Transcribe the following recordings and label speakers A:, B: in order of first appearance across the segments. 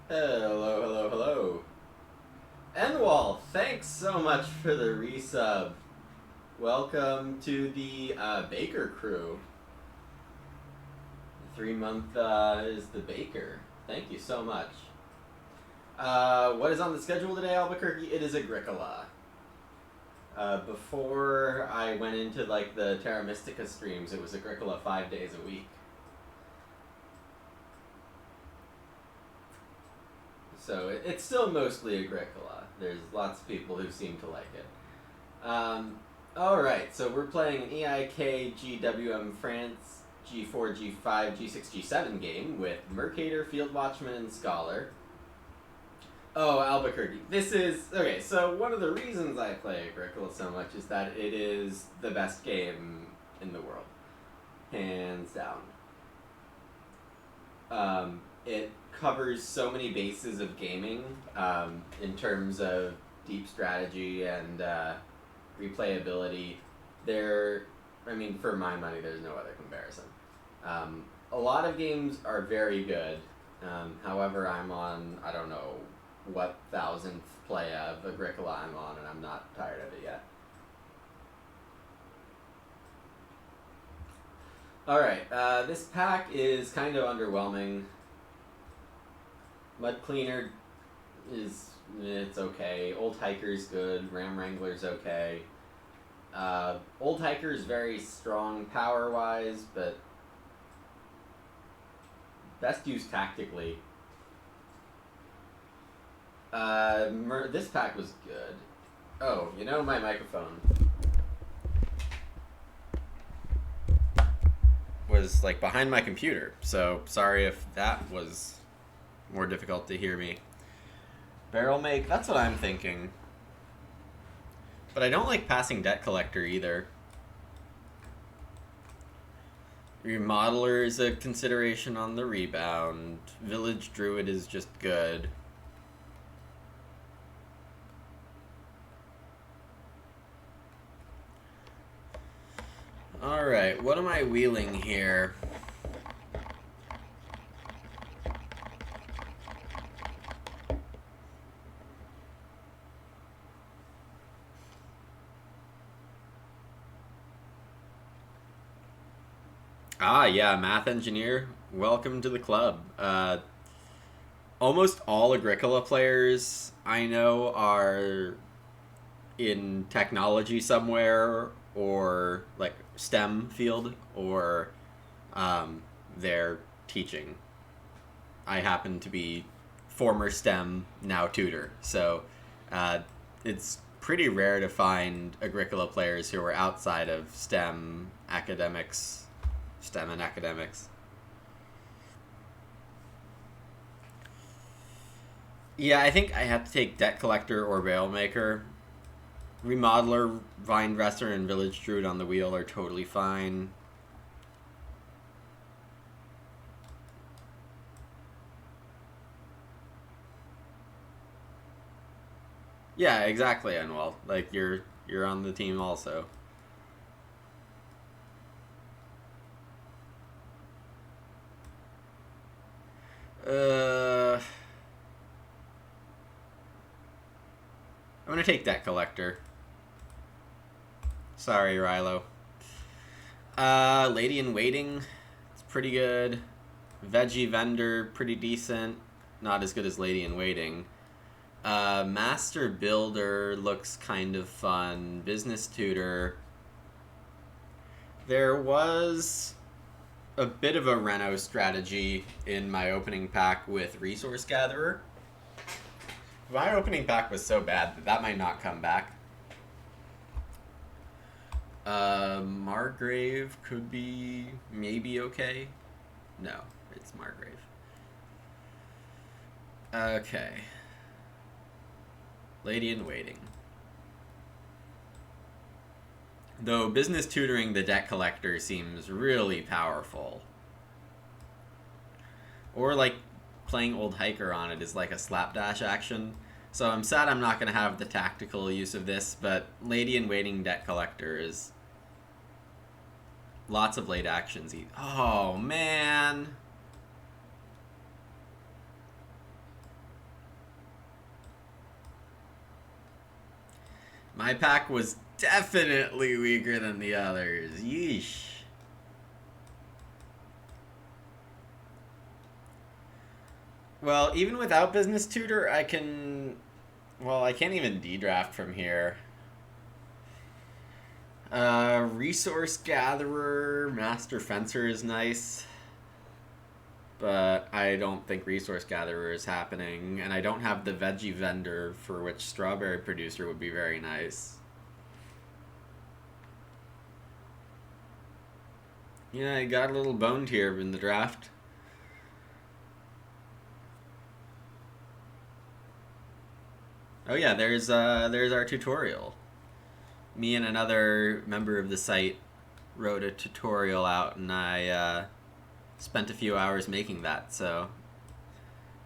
A: Hello, hello, hello. Enwall, thanks so much for the resub. Welcome to the Baker crew. 3 month is the Baker. Thank you so much. What is on the schedule today, Albuquerque? It is Agricola. Before I went into like the Terra Mystica streams, it was Agricola 5 days a week. So it's still mostly Agricola. There's lots of people who seem to like it. Alright, so we're playing an EIK GWM France G4, G5, G6, G7 game with Mercator, Field Watchman, and Scholar. Oh, Albuquerque. This is... Okay, so one of the reasons I play Agricola so much is that it is the best game in the world. Hands down. It covers so many bases of gaming in terms of deep strategy and replayability. For my money, there's no other comparison. A lot of games are very good. However, I'm on, I don't know what thousandth play of Agricola I'm on, and I'm not tired of it yet. Alright, this pack is kind of underwhelming. Mud Cleaner it's okay. Old Hiker's good. Ram Wrangler's okay. Old Hiker's very strong power-wise, but best used tactically. This pack was good. Oh, my microphone was like behind my computer, so sorry if that was more difficult to hear me. Barrel make, that's what I'm thinking. But I don't like passing Debt Collector either. Remodeler is a consideration on the rebound. Village Druid is just good. Alright, what am I wheeling here? Ah, yeah, math engineer. Welcome to the club. Almost all Agricola players I know are in technology somewhere, or like STEM field, or they're teaching. I happen to be former STEM, now tutor, so it's pretty rare to find Agricola players who are outside of STEM academics, STEM and academics. Yeah, I think I have to take Debt Collector or Railmaker. Remodeler, Vine Dresser, and Village Druid on the wheel are totally fine. Yeah, exactly, Anwal. Like you're on the team also. I'm gonna take Debt Collector. Sorry, Rilo. Lady in Waiting, it's pretty good. Veggie Vendor, pretty decent. Not as good as Lady in Waiting. Master Builder looks kind of fun. Business Tutor. There was a bit of a Reno strategy in my opening pack with Resource Gatherer. My opening pack was so bad that might not come back. Margrave could be maybe okay. No, it's Margrave. Okay. Lady in Waiting. Though business tutoring the Debt Collector seems really powerful. Or like playing Old Hiker on it is like a slapdash action. So I'm sad I'm not going to have the tactical use of this, but Lady in Waiting Debt Collector is lots of late actions. Oh, man. My pack was definitely weaker than the others. Yeesh. Well, even without business tutor, I can. Well, I can't even D-draft from here. Resource gatherer, master fencer is nice, but I don't think resource gatherer is happening, and I don't have the veggie vendor, for which strawberry producer would be very nice. Yeah, I got a little boned here in the draft. Oh yeah, there's our tutorial. Me and another member of the site wrote a tutorial out, and I spent a few hours making that. So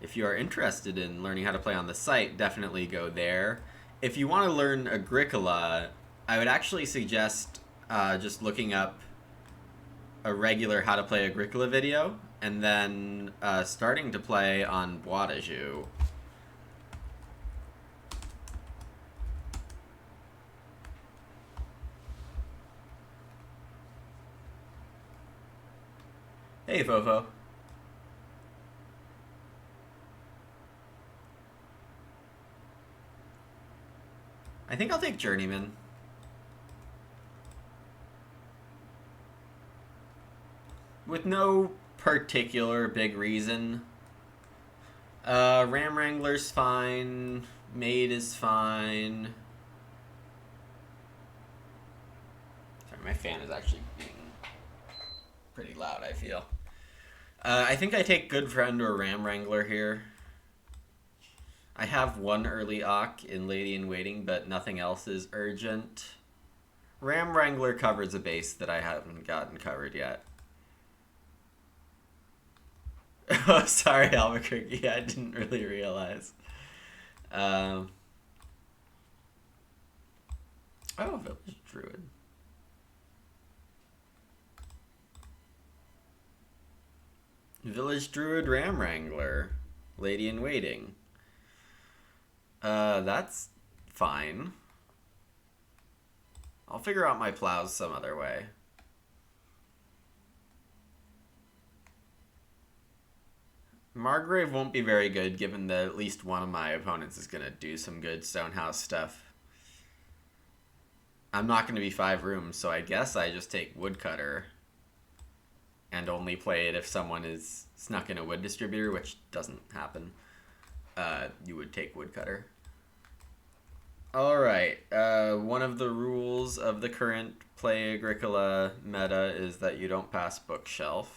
A: if you are interested in learning how to play on the site, definitely go there. If you want to learn Agricola, I would actually suggest just looking up a regular how to play Agricola video, and then starting to play on Bois de Jus. Hey, Fofo. I think I'll take Journeyman. With no particular big reason. Ram Wrangler's fine. Maid is fine. Sorry, my fan is actually being pretty loud, I feel. I think I take Good Friend or Ram Wrangler here. I have one early Ock in Lady in Waiting, but nothing else is urgent. Ram Wrangler covers a base that I haven't gotten covered yet. Oh, sorry, Albuquerque. I didn't really realize. Oh, Village Druid. Village Druid Ram Wrangler. Lady in Waiting. That's fine. I'll figure out my plows some other way. Margrave won't be very good, given that at least one of my opponents is going to do some good Stonehouse stuff. I'm not going to be 5 rooms, so I guess I just take Woodcutter and only play it if someone is snuck in a wood distributor, which doesn't happen. You would take Woodcutter. Alright, one of the rules of the current Play Agricola meta is that you don't pass Bookshelf.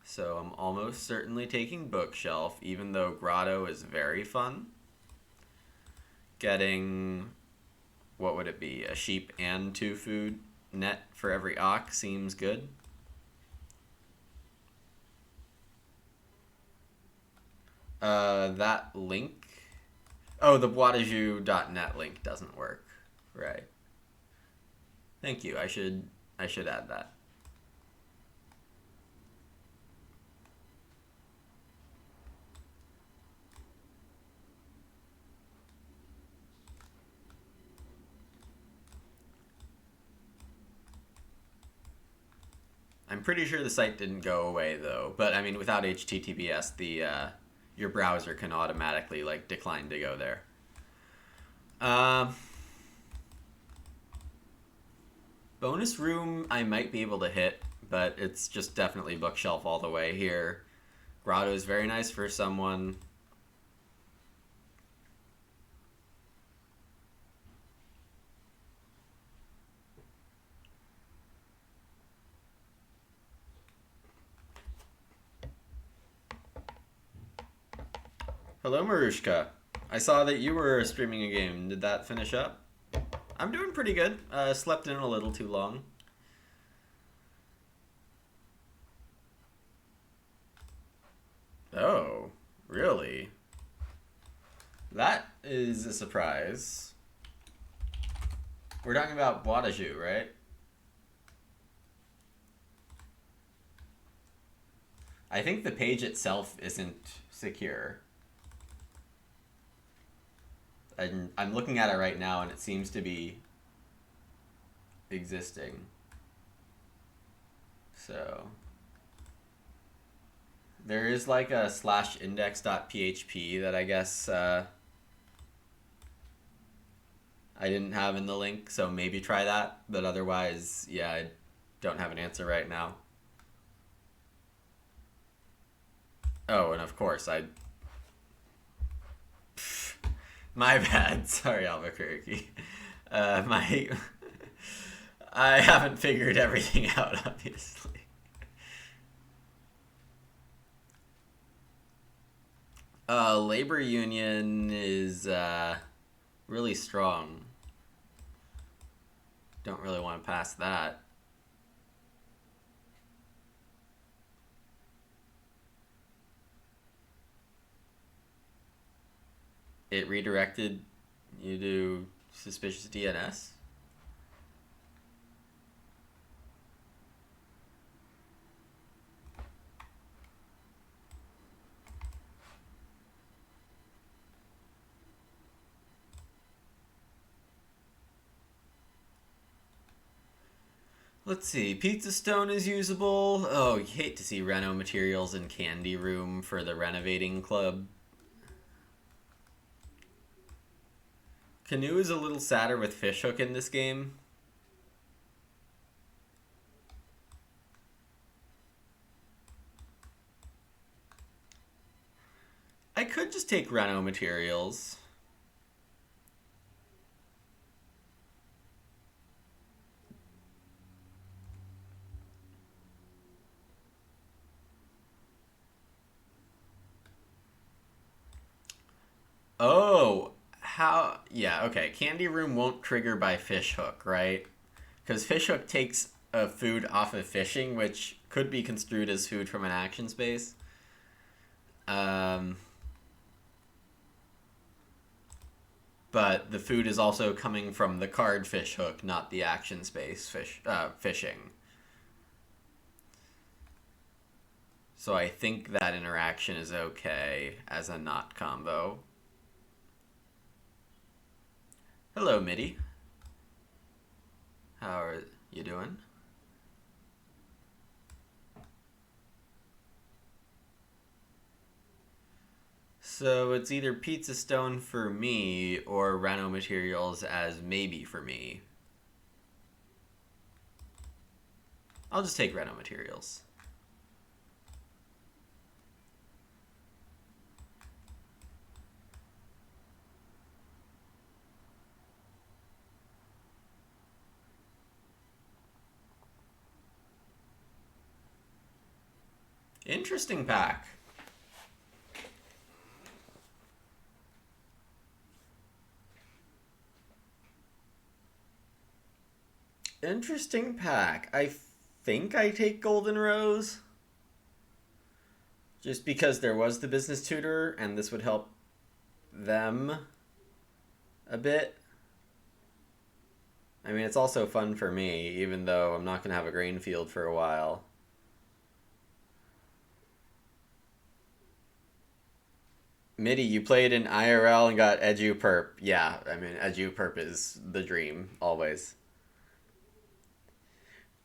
A: So I'm almost certainly taking Bookshelf, even though Grotto is very fun. Getting, what would it be, a sheep and 2 food net for every Ock seems good. That link, oh, the boisdejus.net link doesn't work, right? Thank you. I should add that. I'm pretty sure the site didn't go away though, but I mean, without HTTPS, the your browser can automatically like decline to go there. Bonus room I might be able to hit, but it's just definitely Bookshelf all the way here. Grotto is very nice for someone. Hello, Marushka. I saw that you were streaming a game. Did that finish up? I'm doing pretty good. Slept in a little too long. Oh, really? That is a surprise. We're talking about Bois de Jus, right? I think the page itself isn't secure. And I'm looking at it right now, and it seems to be existing. So there is like a /index.php that I guess I didn't have in the link, so maybe try that. But otherwise, yeah, I don't have an answer right now. Oh, and of course, my bad. Sorry, Albuquerque. My... I haven't figured everything out, obviously. Labor union is really strong. Don't really want to pass that. It redirected you to suspicious DNS? Let's see. Pizza Stone is usable. Oh, you hate to see reno materials in Candy Room for the renovating club. Canoe is a little sadder with Fishhook in this game. I could just take reno materials. Oh, how? Yeah, okay. Candy Room won't trigger by Fishhook, right? Because Fishhook takes a food off of fishing, which could be construed as food from an action space. But the food is also coming from the card Fishhook, not the action space fishing. So I think that interaction is okay as a not combo. Hello, Mitty. How are you doing? So it's either Pizza Stone for me or Reno Materials as maybe for me. I'll just take Reno Materials. Interesting pack. Interesting pack. I think I take Golden Rose. Just because there was the business tutor and this would help them a bit. I mean, it's also fun for me, even though I'm not going to have a grain field for a while. Mitty, you played in IRL and got EduPerp. Yeah, I mean, EduPerp is the dream, always.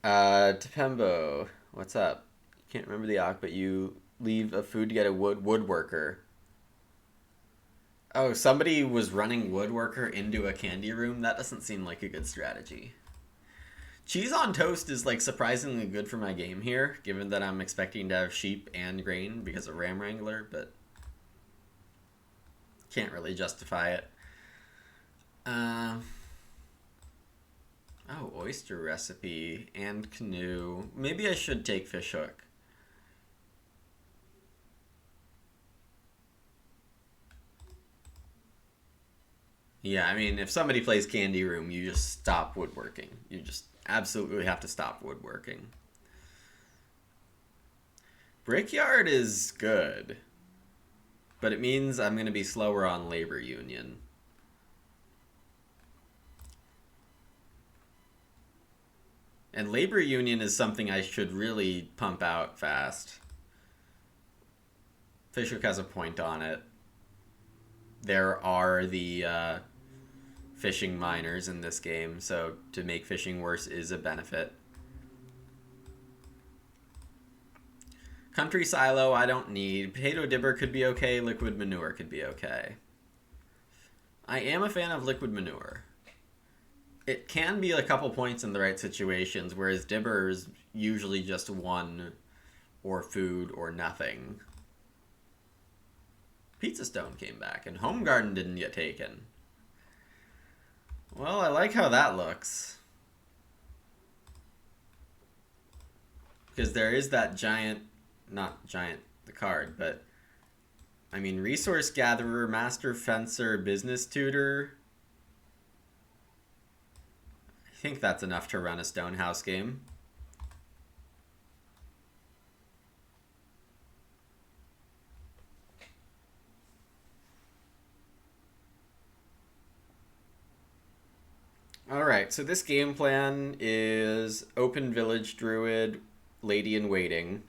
A: Tepembo, what's up? Can't remember the Ak, but you leave a food to get a woodworker. Oh, somebody was running woodworker into a candy room? That doesn't seem like a good strategy. Cheese on toast is like surprisingly good for my game here, given that I'm expecting to have sheep and grain because of Ram Wrangler, but can't really justify it. Oh, oyster recipe and canoe. Maybe I should take Fishhook. Yeah, I mean, if somebody plays Candy Room, you just stop woodworking. You just absolutely have to stop woodworking. Brickyard is good, but it means I'm going to be slower on labor union. And labor union is something I should really pump out fast. Fishhook has a point on it. there are the fishing miners in this game, so to make fishing worse is a benefit. Country silo, I don't need. Potato dibber could be okay. Liquid manure could be okay. I am a fan of liquid manure. It can be a couple points in the right situations, whereas dibber is usually just one or food or nothing. Pizza Stone came back, and Home Garden didn't get taken. Well, I like how that looks. Because there is that giant, not giant, the card, but I mean, Resource Gatherer, Master Fencer, Business Tutor. I think that's enough to run a Stonehouse game. Alright, so this game plan is Open Village Druid, Lady in Waiting.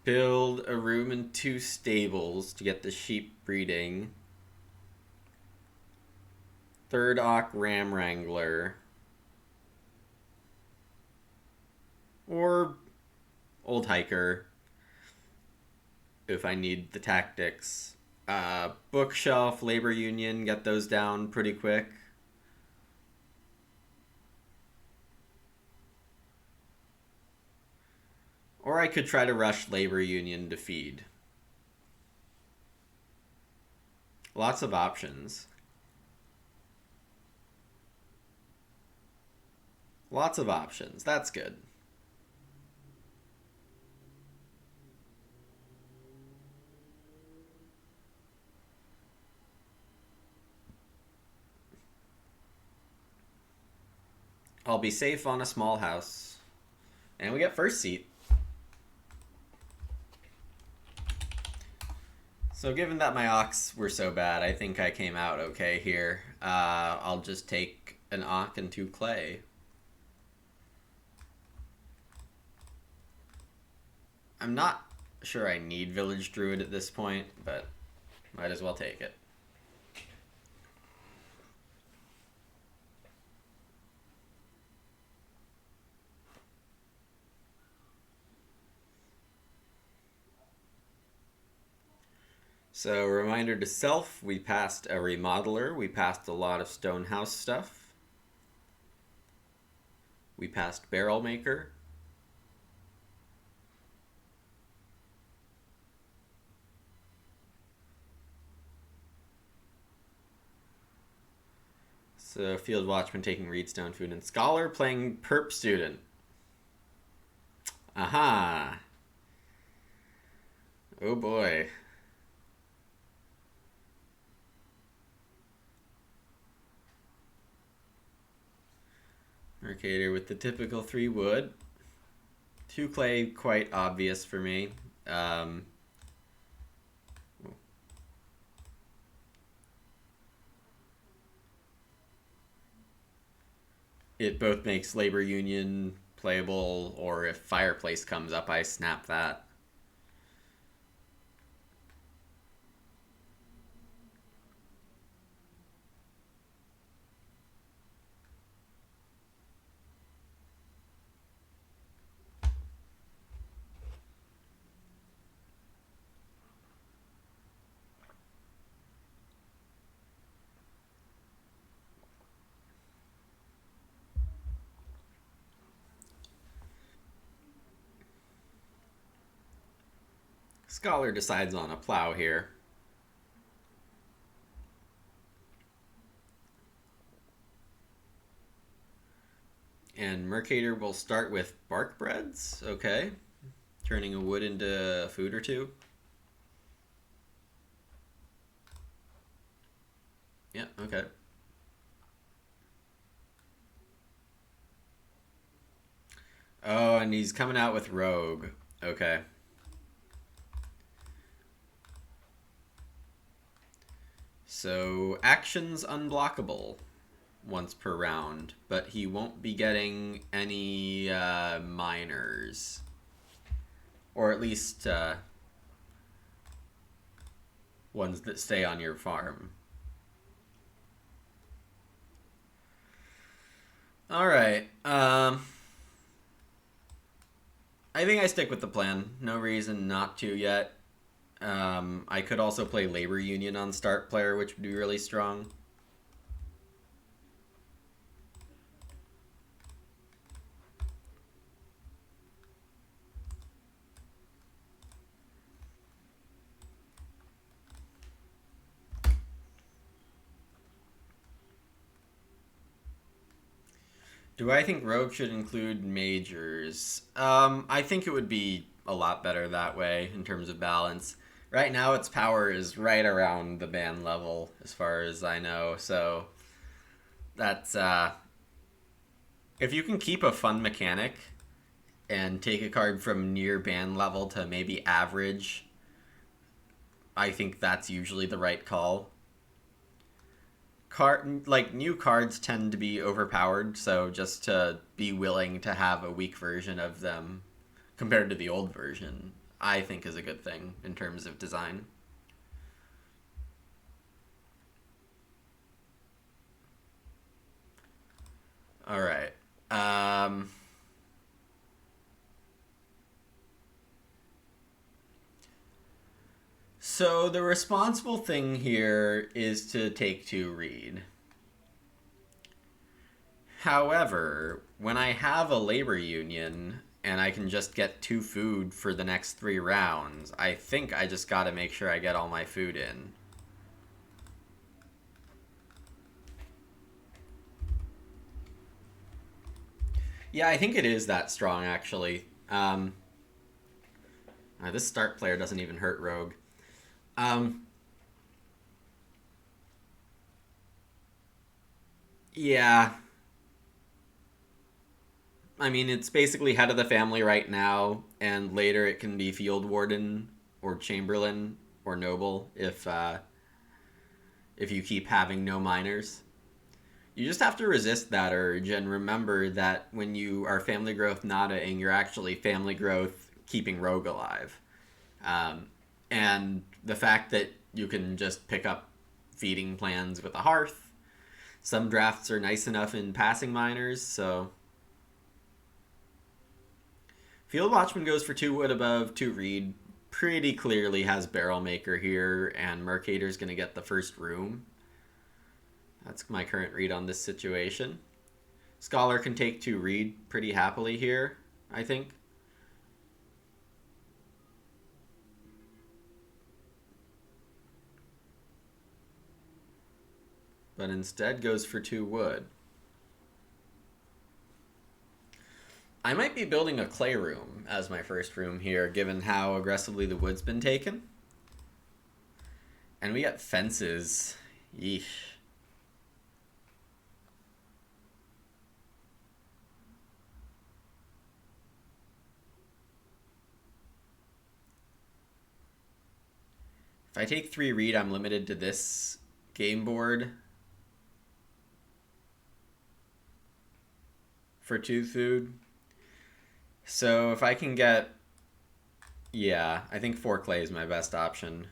A: Build a room and 2 stables to get the sheep breeding. Third Ock Ram Wrangler. Or Old Hiker if I need the tactics. Bookshelf, Labor Union, get those down pretty quick. Or I could try to rush Labor Union to feed. Lots of options. Lots of options. That's good. I'll be safe on a small house. And we get first seat. So given that my Ox were so bad, I think I came out okay here. I'll just take an Ock and 2 clay. I'm not sure I need Village Druid at this point, but might as well take it. So, reminder to self, we passed a remodeler, we passed a lot of Stonehouse stuff. We passed Barrel Maker. So, Field Watchman taking Reedstone Food, and Scholar playing Perp Student. Aha! Oh boy. Mercator with the typical 3 wood. 2 clay, quite obvious for me. It both makes Labor Union playable, or if Fireplace comes up, I snap that. Scholar decides on a plow here. And Mercator will start with bark breads. Okay. Turning a wood into a food or 2. Yeah, okay. Oh, and he's coming out with Rogue. Okay. So, actions unblockable once per round, but he won't be getting any miners. Or at least, well, ones that stay on your farm. All right. I think I stick with the plan. No reason not to yet. I could also play Labor Union on start player, which would be really strong. Do I think Rogue should include majors? I think it would be a lot better that way in terms of balance. Right now, its power is right around the ban level, as far as I know. So that's if you can keep a fun mechanic and take a card from near ban level to maybe average, I think that's usually the right call. New cards tend to be overpowered, so just to be willing to have a weak version of them compared to the old version, I think is a good thing in terms of design. All right. So the responsible thing here is to take two read. However, when I have a labor union and I can just get two food for the next 3 rounds, I think I just gotta make sure I get all my food in. Yeah, I think it is that strong, actually. This start player doesn't even hurt Rogue. Um, yeah, I mean, it's basically head of the family right now, and later it can be field warden or chamberlain or noble if you keep having no minors. You just have to resist that urge and remember that when you are family growth nadaing, you're actually family growth keeping Rogue alive. Um, and the fact that you can just pick up feeding plans with a hearth. Some drafts are nice enough in passing minors, so Field Watchman goes for 2 wood above 2 read. Pretty clearly has Barrel Maker here, and Mercator's going to get the first room. That's my current read on this situation. Scholar can take 2 read pretty happily here, I think. But instead goes for 2 wood. I might be building a clay room as my first room here, given how aggressively the wood's been taken. And we got fences. Yeesh. If I take 3 read, I'm limited to this game board for 2 food. So if I can get... Yeah, I think 4 clay is my best option.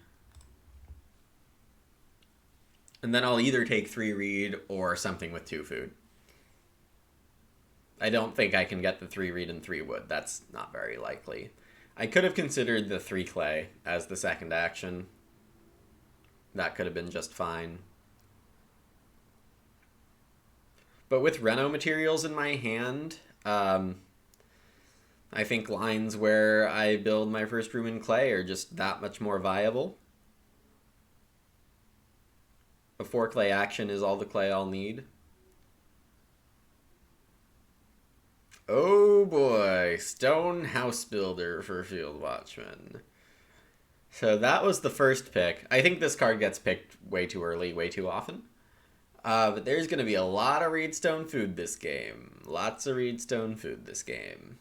A: And then I'll either take 3 read or something with 2 food. I don't think I can get the 3 read and 3 wood. That's not very likely. I could have considered the 3 clay as the second action. That could have been just fine. But with Reno materials in my hand, I think lines where I build my first room in clay are just that much more viable. A 4 clay action is all the clay I'll need. Oh boy, Stone House Builder for Field Watchman. So that was the first pick. I think this card gets picked way too early, way too often. But there's going to be a lot of Reedstone food this game. Lots of Reedstone food this game.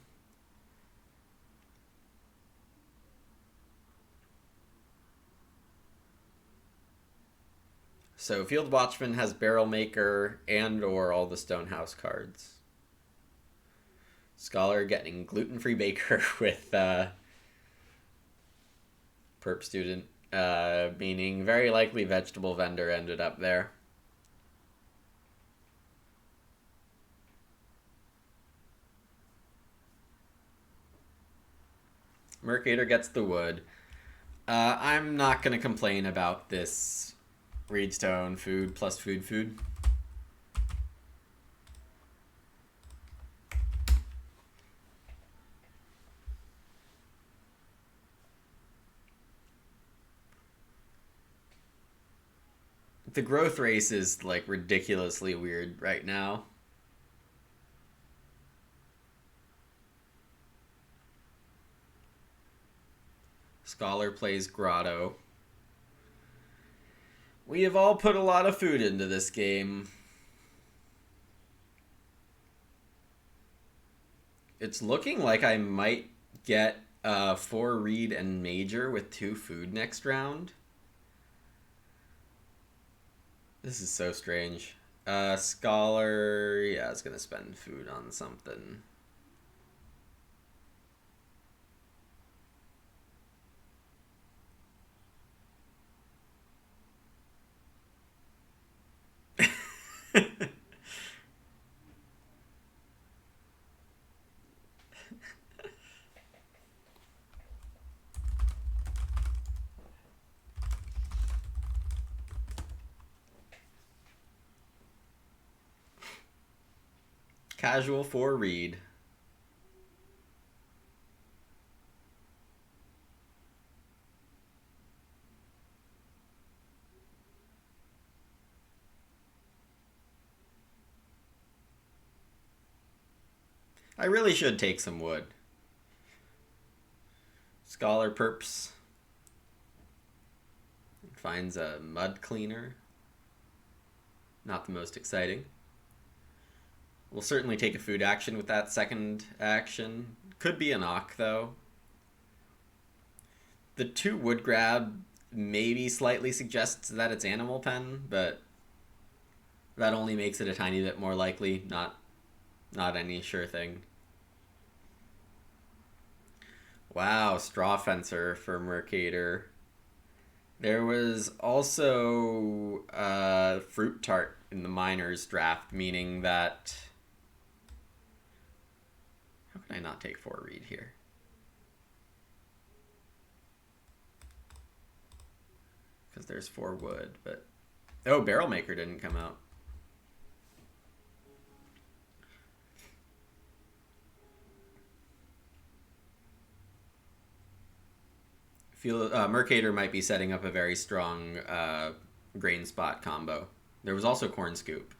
A: So Field Watchman has Barrel Maker and or all the Stonehouse cards. Scholar getting gluten-free baker with Perp Student. Meaning very likely vegetable vendor ended up there. Mercator gets the wood. I'm not going to complain about this Reedstone food plus food. The growth race is like ridiculously weird right now. Scholar plays Grotto. We have all put a lot of food into this game. It's looking like I might get 4 Reed and Major with 2 food next round. This is so strange. Scholar, yeah, is gonna spend food on something. Casual 4 Reed. I really should take some wood. Scholar perps. Finds a mud cleaner. Not the most exciting. We'll certainly take a food action with that second action. Could be an Ock, though. The 2 wood grab maybe slightly suggests that it's Animal Pen, but that only makes it a tiny bit more likely, not any sure thing. Wow, Straw Fencer for Mercator. There was also Fruit Tart in the Miners draft, meaning that... How can I not take 4 Reed here? Because there's 4 wood, but... Oh, Barrel Maker didn't come out. Mercator might be setting up a very strong Grain Spot combo. There was also Corn Scoop.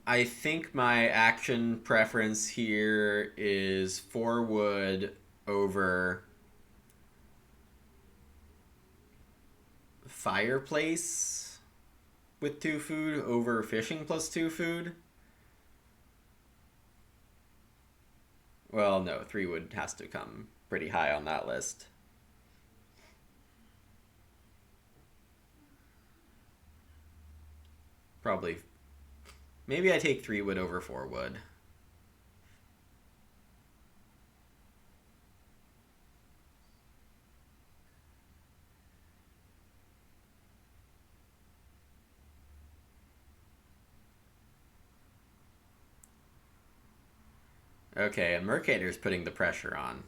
A: I think my action preference here is 4 wood over Fireplace with 2 food over Fishing plus 2 food. Well, no, 3 wood has to come pretty high on that list. Probably. Maybe I take 3 wood over 4 wood. Okay, and Mercator's putting the pressure on.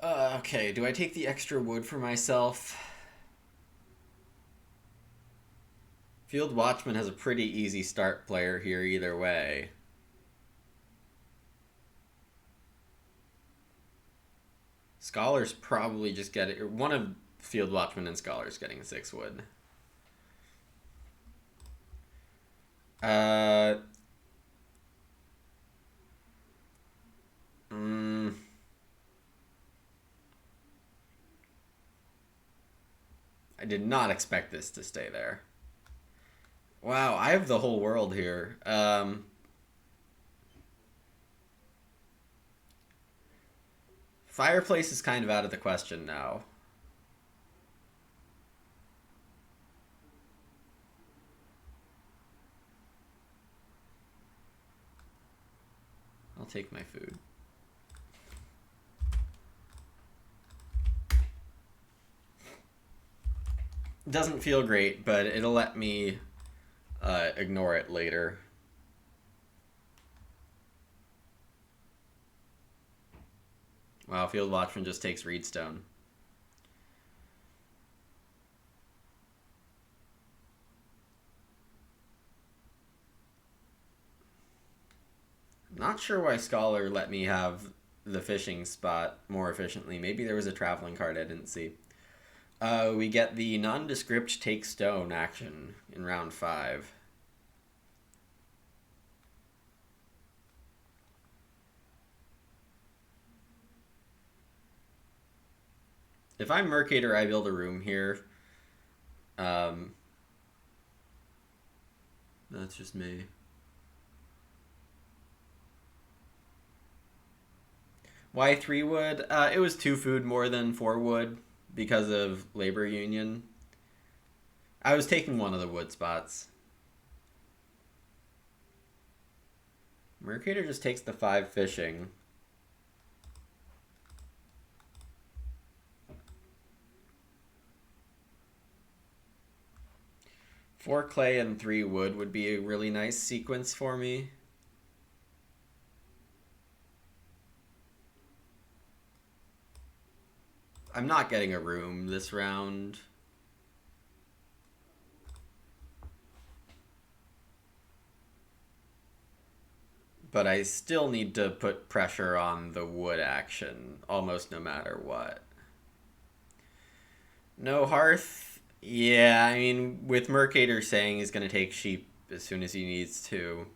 A: Okay, do I take the extra wood for myself? Field Watchman has a pretty easy start player here either way. Scholars probably just get it. One of Field Watchman and Scholars getting 6 wood. Mm, I did not expect this to stay there. Wow, I have the whole world here. Fireplace is kind of out of the question now. I'll take my food. Doesn't feel great, but it'll let me ignore it later. Wow, Field Watchman just takes Reedstone. Not sure why Scholar let me have the fishing spot more efficiently. Maybe there was a traveling card I didn't see. We get the nondescript take stone action in round 5. If I'm Mercator, I build a room here. That's just me. Why 3 wood? It was 2 food more than 4 wood because of labor union. I was taking one of the wood spots. Mercator just takes the 5 fishing. Four clay and 3 wood would be a really nice sequence for me. I'm not getting a room this round. But I still need to put pressure on the wood action, almost no matter what. No hearth? Yeah, I mean, with Mercator saying he's going to take sheep as soon as he needs to,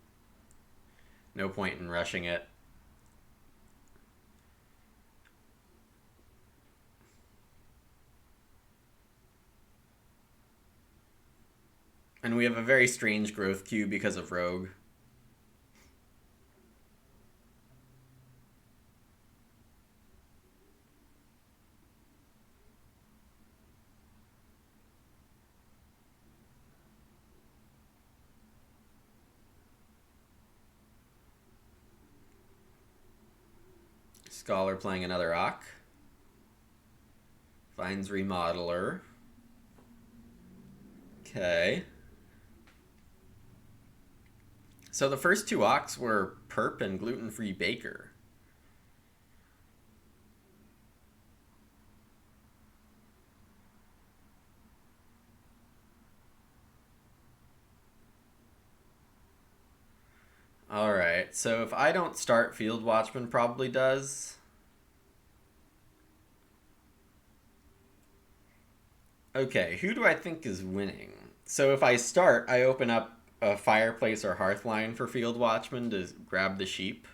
A: no point in rushing it. And we have a very strange growth queue because of Rogue. Scholar playing another Ock. Finds Remodeler. Okay. So the first 2 Ocks were Perp and Gluten-Free Baker. Alright, so if I don't start, Field Watchman probably does. Okay, who do I think is winning? So if I start, I open up a fireplace or hearth line for Field Watchman to grab the sheep.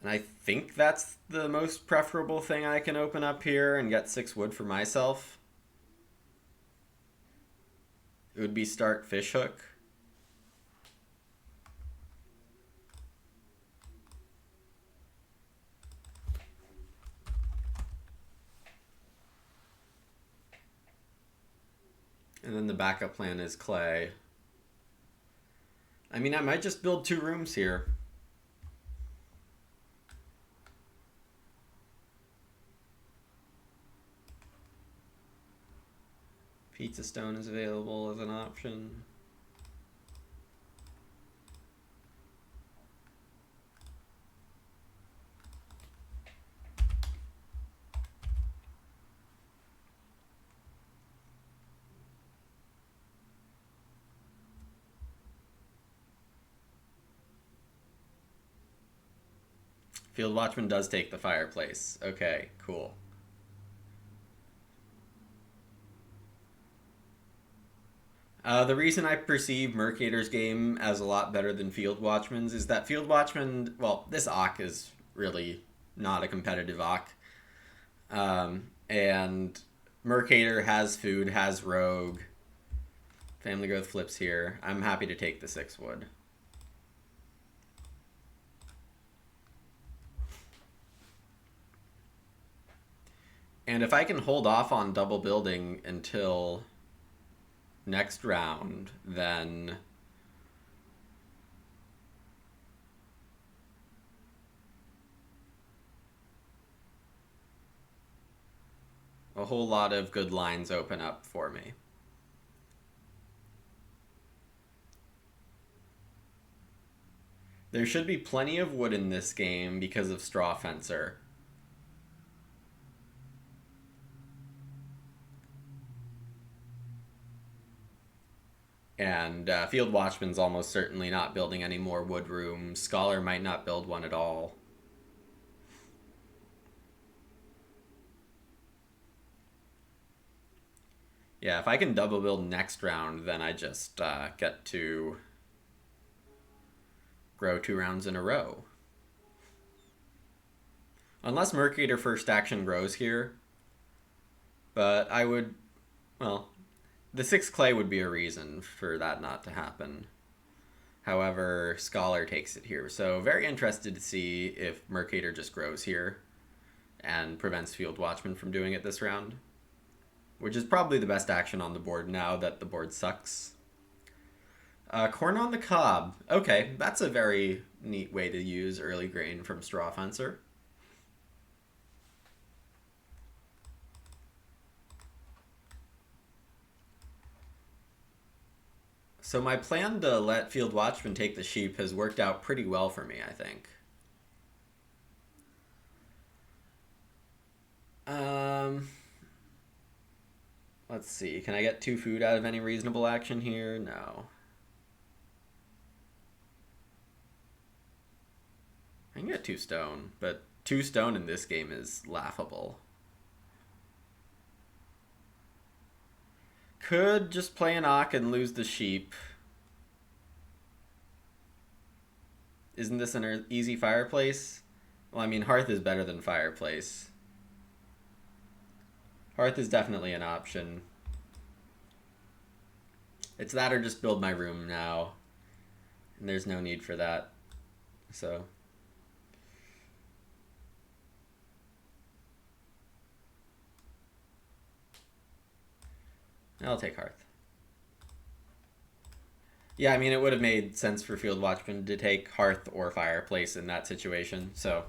A: And I think that's the most preferable thing I can open up here and get 6 wood for myself. It would be start Fishhook. And then the backup plan is clay. I mean, I might just build 2 rooms here. Pizza stone is available as an option. Field Watchman does take the fireplace. Okay, cool. The reason I perceive Mercator's game as a lot better than Field Watchman's is that Field Watchman, well, this Ock is really not a competitive Ock. And Mercator has food, has Rogue. Family Growth flips here. I'm happy to take the 6 wood. And if I can hold off on double building until next round, then a whole lot of good lines open up for me. There should be plenty of wood in this game because of Straw Fencer. And Field Watchman's almost certainly not building any more wood rooms. Scholar might not build one at all. Yeah, if I can double build next round, then I just get to grow 2 rounds in a row. Unless Mercator first action grows here. But I would, well, the 6 clay would be a reason for that not to happen. However, Scholar takes it here. So very interested to see if Mercator just grows here and prevents Field Watchman from doing it this round. Which is probably the best action on the board now that the board sucks. Corn on the cob. Okay, that's a very neat way to use early grain from Straw Fencer. So my plan to let Field Watchman take the sheep has worked out pretty well for me, I think. Let's see. Can I get 2 food out of any reasonable action here? No. I can get 2 stone, but 2 stone in this game is laughable. Could just play an Ock and lose the sheep. Isn't this an easy fireplace? Well, I mean, Hearth is better than fireplace. Hearth is definitely an option. It's that or just build my room now. And there's no need for that. So I'll take Hearth. Yeah, I mean, it would have made sense for Field Watchman to take Hearth or Fireplace in that situation, so.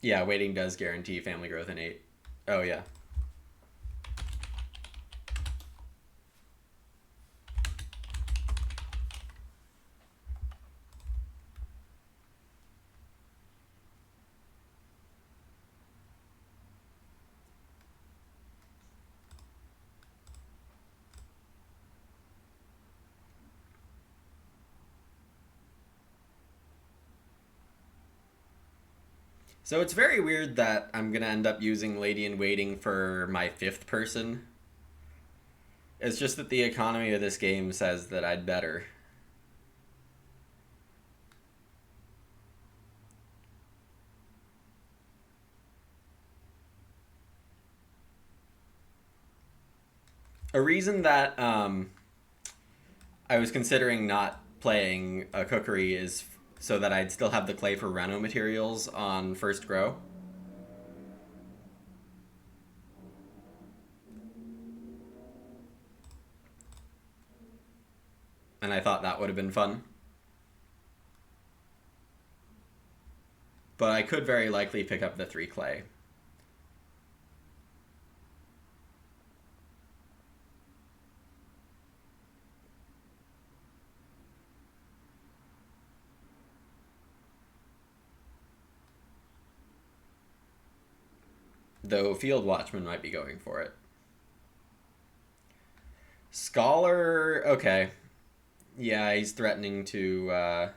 A: Yeah, waiting does guarantee family growth in 8. Oh, yeah. So it's very weird that I'm going to end up using Lady in Waiting for my 5th person. It's just that the economy of this game says that I'd better. A reason that I was considering not playing a cookery is so that I'd still have the clay for reno materials on first grow. And I thought that would have been fun. But I could very likely pick up the 3 clay. Though Field Watchman might be going for it. Scholar, okay. Yeah, he's threatening to, I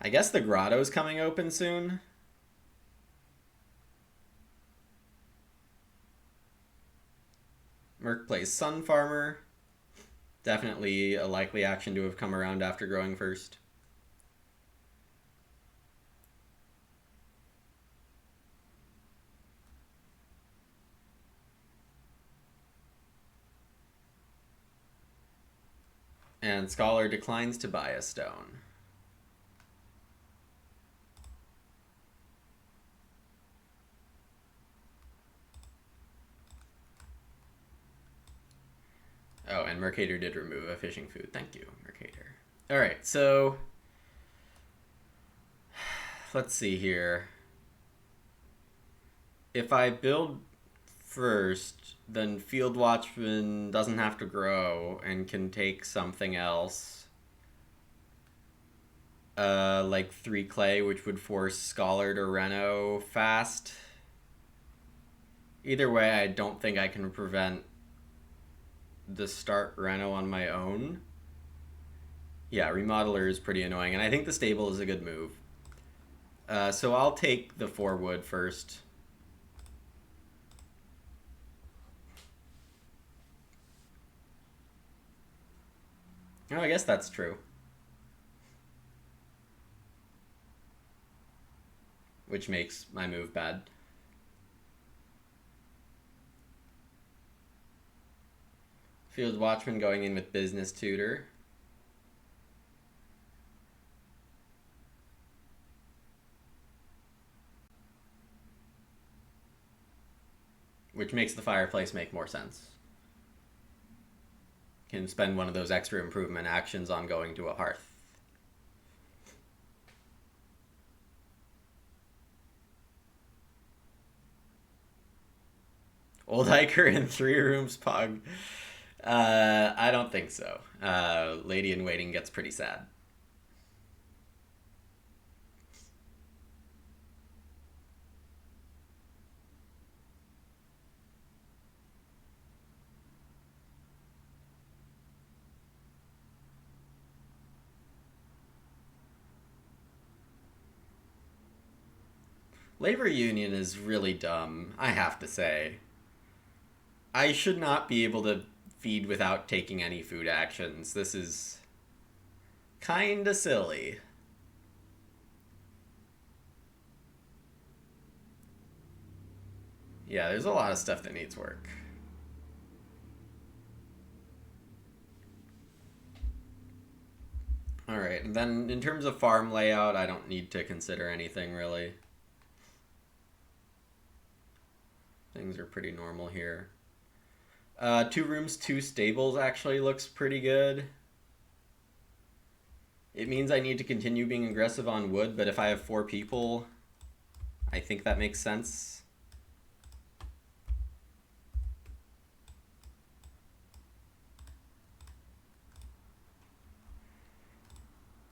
A: guess the grotto's coming open soon. Merc plays Sun Farmer. Definitely a likely action to have come around after growing first. And Scholar declines to buy a stone. Oh, and Mercator did remove a fishing food. Thank you, Mercator. Alright, so let's see here. If I build first, then Field Watchman doesn't have to grow and can take something else. Like 3 clay, which would force Scholar to Reno fast. Either way, I don't think I can prevent the start Reno on my own. Yeah, Remodeler is pretty annoying, and I think the stable is a good move. So I'll take the 4 wood first. Oh, I guess that's true. Which makes my move bad. Field Watchman going in with Business Tutor. Which makes the Fireplace make more sense. Can spend one of those extra improvement actions on going to a hearth. Old Hiker in 3 rooms, Pug. I don't think so. Lady in Waiting gets pretty sad. Labor Union is really dumb, I have to say. I should not be able to feed without taking any food actions. This is kinda silly. Yeah, there's a lot of stuff that needs work. Alright, and then in terms of farm layout, I don't need to consider anything really. Things are pretty normal here. 2 rooms, 2 stables actually looks pretty good. It means I need to continue being aggressive on wood, but if I have 4 people, I think that makes sense.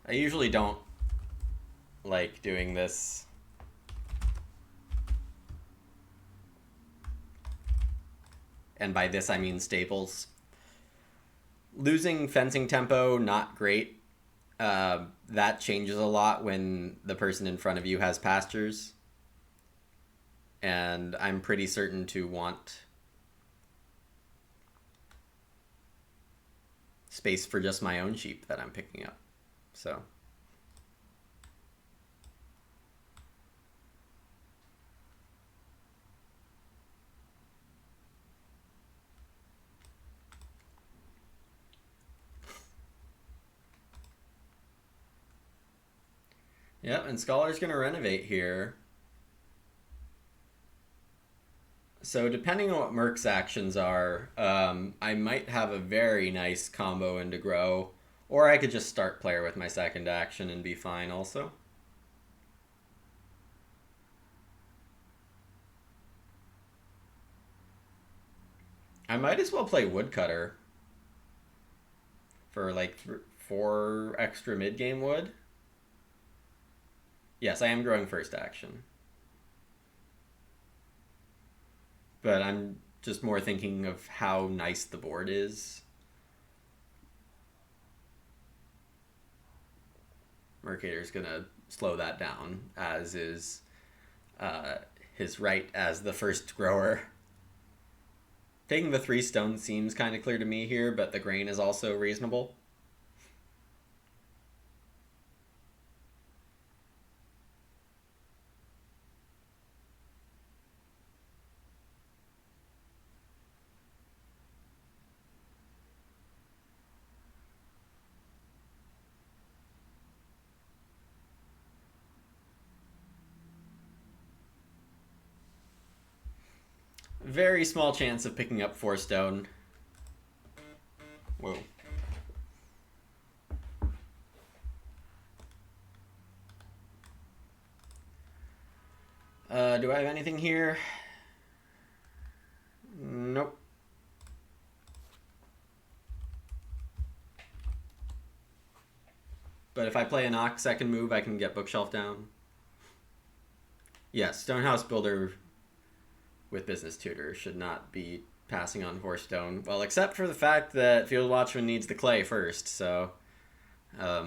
A: I usually don't like doing this. And by this I mean stables. Losing fencing tempo, not great. That changes a lot when the person in front of you has pastures. And I'm pretty certain to want space for just my own sheep that I'm picking up. So yep, and Scholar's gonna renovate here. So depending on what Merc's actions are, I might have a very nice combo into grow, or I could just start player with my second action and be fine also. I might as well play Woodcutter for like 4 extra mid-game wood. Yes, I am growing first action. But I'm just more thinking of how nice the board is. Mercator's gonna slow that down, as is his right as the first grower. Taking the 3 stones seems kind of clear to me here, but the grain is also reasonable. Very small chance of picking up 4 stone. Whoa. Do I have anything here? Nope. But if I play an Ox second move, I can get Bookshelf down. Yes, Stonehouse Builder with Business Tutor should not be passing on 4 stone. Well, except for the fact that Field Watchman needs the clay first, so... yeah,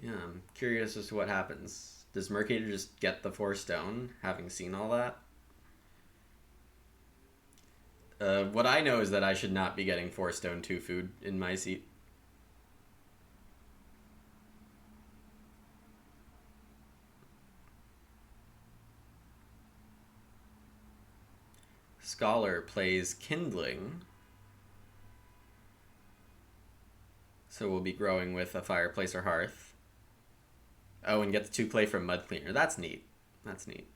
A: I'm curious as to what happens. Does Mercator just get the 4 stone, having seen all that? What I know is that I should not be getting 4 stone 2 food in my seat. Scholar plays Kindling. So we'll be growing with a fireplace or hearth. Oh, and get the 2 clay from Mud Cleaner. That's neat. That's neat.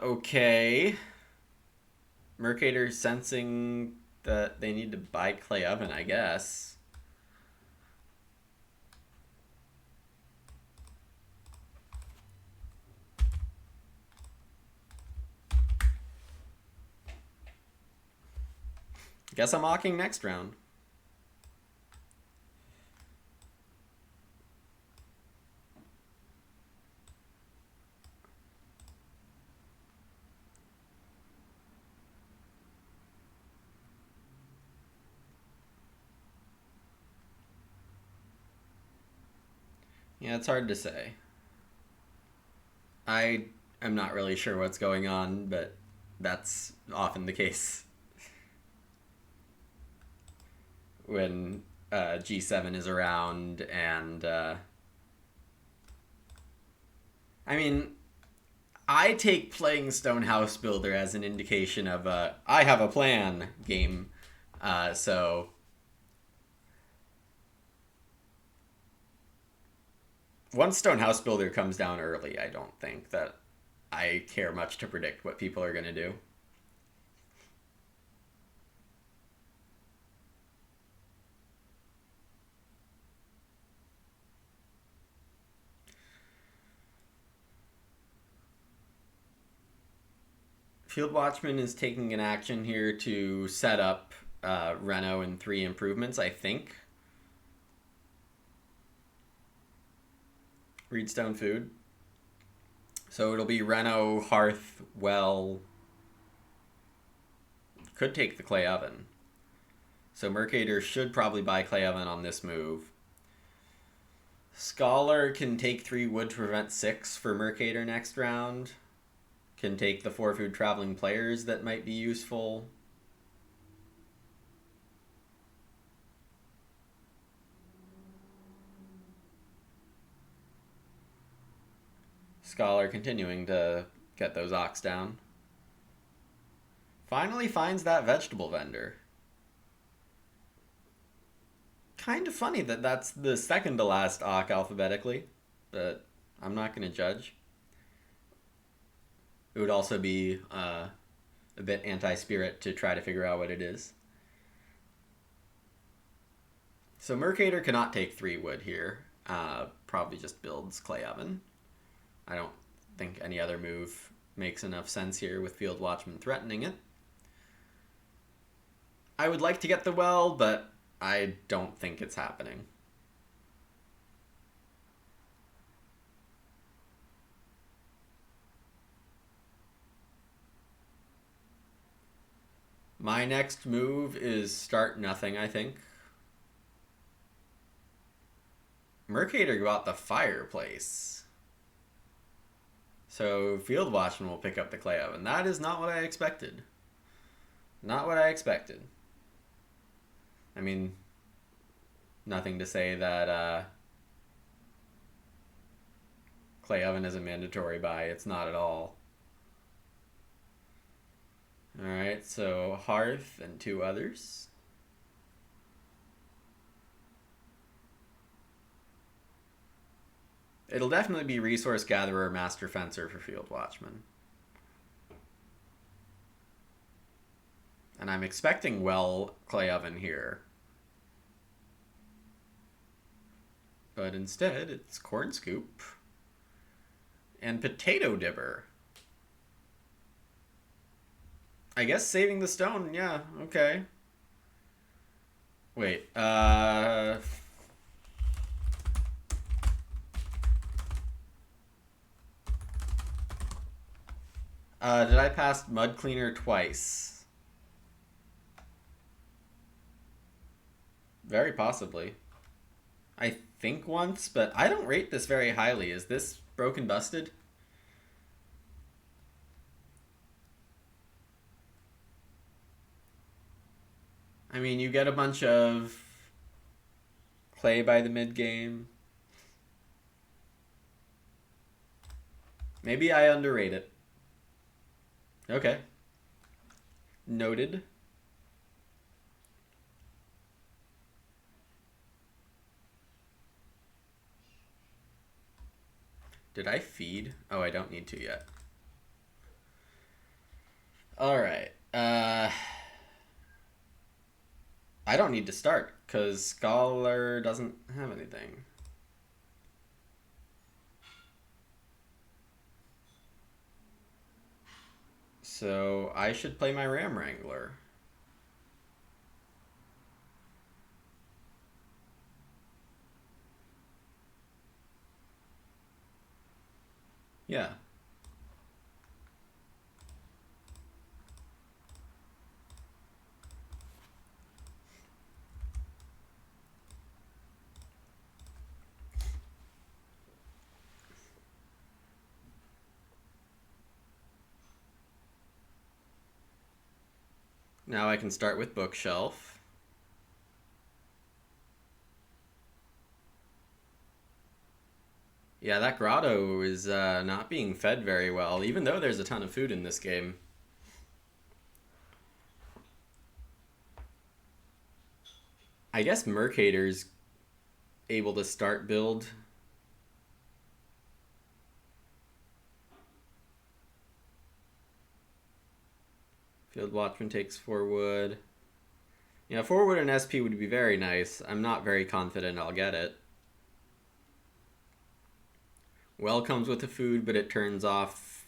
A: Okay. Mercator sensing that they need to buy clay oven, I guess. Guess I'm mocking next round. Yeah, it's hard to say. I am not really sure what's going on, but that's often the case when G7 is around. And I mean, I take playing Stonehouse Builder as an indication of a I have a plan game. So once Stonehouse Builder comes down early, I don't think that I care much to predict what people are going to do. Field Watchman is taking an action here to set up Reno and 3 improvements, I think. Reedstone food. So it'll be Reno, Hearth, Well. Could take the clay oven. So Mercator should probably buy clay oven on this move. Scholar can take 3 wood to prevent 6 for Mercator next round. Can take the 4 food traveling players that might be useful. Scholar continuing to get those ox down. Finally finds that vegetable vendor. Kind of funny that that's the second to last ox alphabetically, but I'm not going to judge. It would also be a bit anti-spirit to try to figure out what it is. So Mercator cannot take 3 wood here. Probably just builds clay oven. I don't think any other move makes enough sense here with Field Watchman threatening it. I would like to get the well, but I don't think it's happening. My next move is start nothing, I think. Mercator got the fireplace. So Field Watchman will pick up the clay oven. That is not what I expected. Not what I expected. I mean, nothing to say that clay oven is a mandatory buy. It's not at all. Alright, so Hearth and 2 others. It'll definitely be Resource Gatherer, Master Fencer for Field Watchman. And I'm expecting well Clay Oven here. But instead, it's Corn Scoop and Potato Dibber. I guess saving the stone, yeah, okay. Wait, did I pass Mud Cleaner twice? Very possibly. I think once, but I don't rate this very highly. Is this broken busted? I mean, you get a bunch of clay by the mid game. Maybe I underrate it. Okay. Noted. Did I feed? Oh, I don't need to yet. Alright. I don't need to start, because Scholar doesn't have anything. So I should play my Ram Wrangler. Yeah. Now I can start with Bookshelf. Yeah, that grotto is not being fed very well, even though there's a ton of food in this game. I guess Mercator's able to start build. Field Watchman takes 4 wood. Yeah, 4 wood and SP would be very nice. I'm not very confident I'll get it. Well comes with the food, but it turns off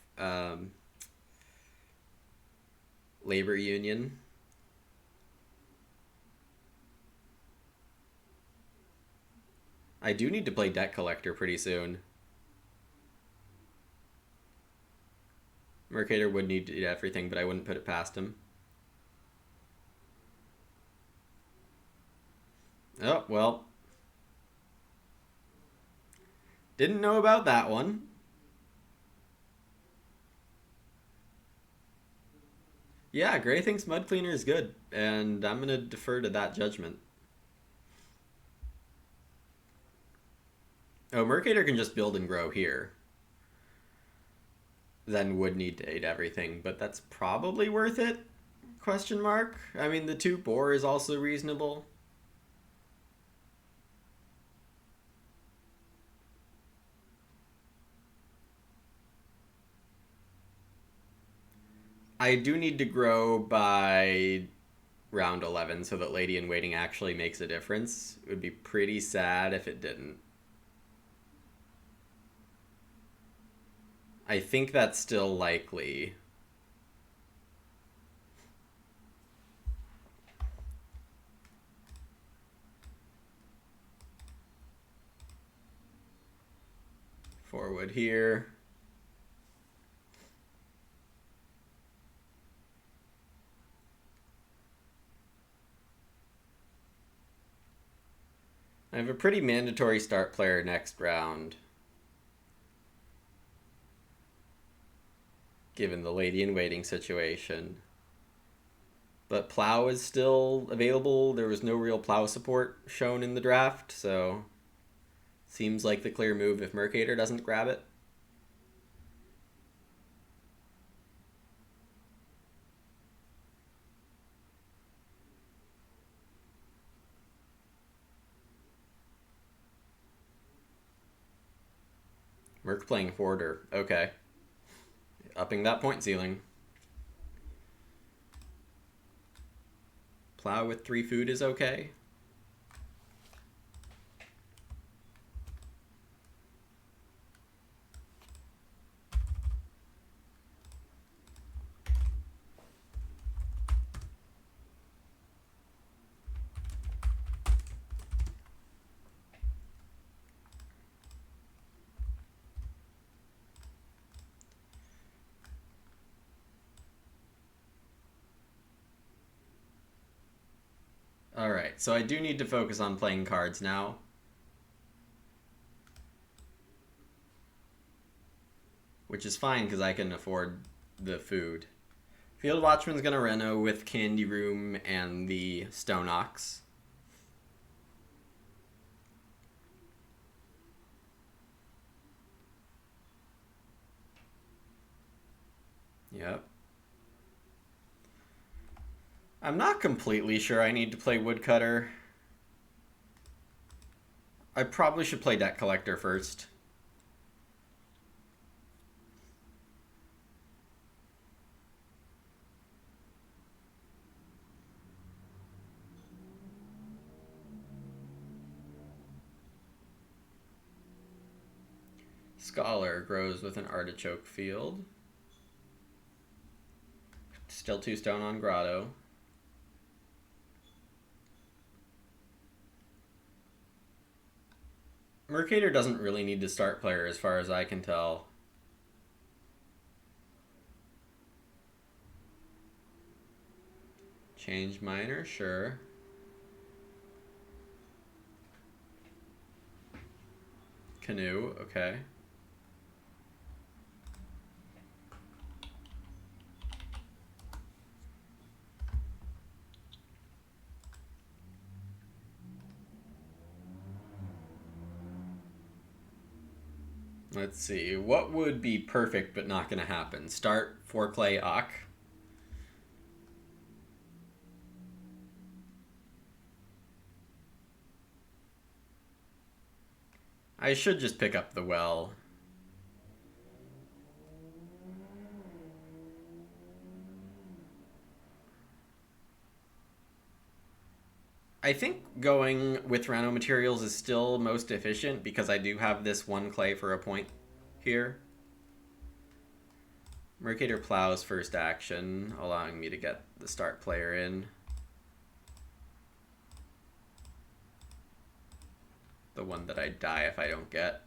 A: labor union. I do need to play Debt Collector pretty soon. Mercator would need to eat everything, but I wouldn't put it past him. Oh, well. Didn't know about that one. Yeah, Gray thinks Mud Cleaner is good, and I'm going to defer to that judgment. Oh, Mercator can just build and grow here. Then would need to eat everything, but that's probably worth it? Question mark? I mean, the 2 boar is also reasonable. I do need to grow by round 11 so that Lady in Waiting actually makes a difference. It would be pretty sad if it didn't. I think that's still likely. Forward here. I have a pretty mandatory start player next round, given the Lady in Waiting situation. But Plow is still available. There was no real Plow support shown in the draft, so seems like the clear move if Mercator doesn't grab it. Merc playing Hoarder. Okay. Upping that point ceiling. Plow with 3 food is okay. Alright, so I do need to focus on playing cards now. Which is fine because I can afford the food. Field Watchman's gonna reno with Candy Room and the Stone Ox. Yep. I'm not completely sure I need to play Woodcutter. I probably should play Debt Collector first. Scholar grows with an Artichoke Field. Still 2 stone on Grotto. Mercator doesn't really need to start player as far as I can tell. Change Miner, sure. Canoe, okay. Let's see. What would be perfect but not going to happen? Start 4 clay Ock. I should just pick up the well. I think going with Rhino materials is still most efficient because I do have this 1 clay for a point here. Mercator plows first action, allowing me to get the start player in. The one that I die if I don't get.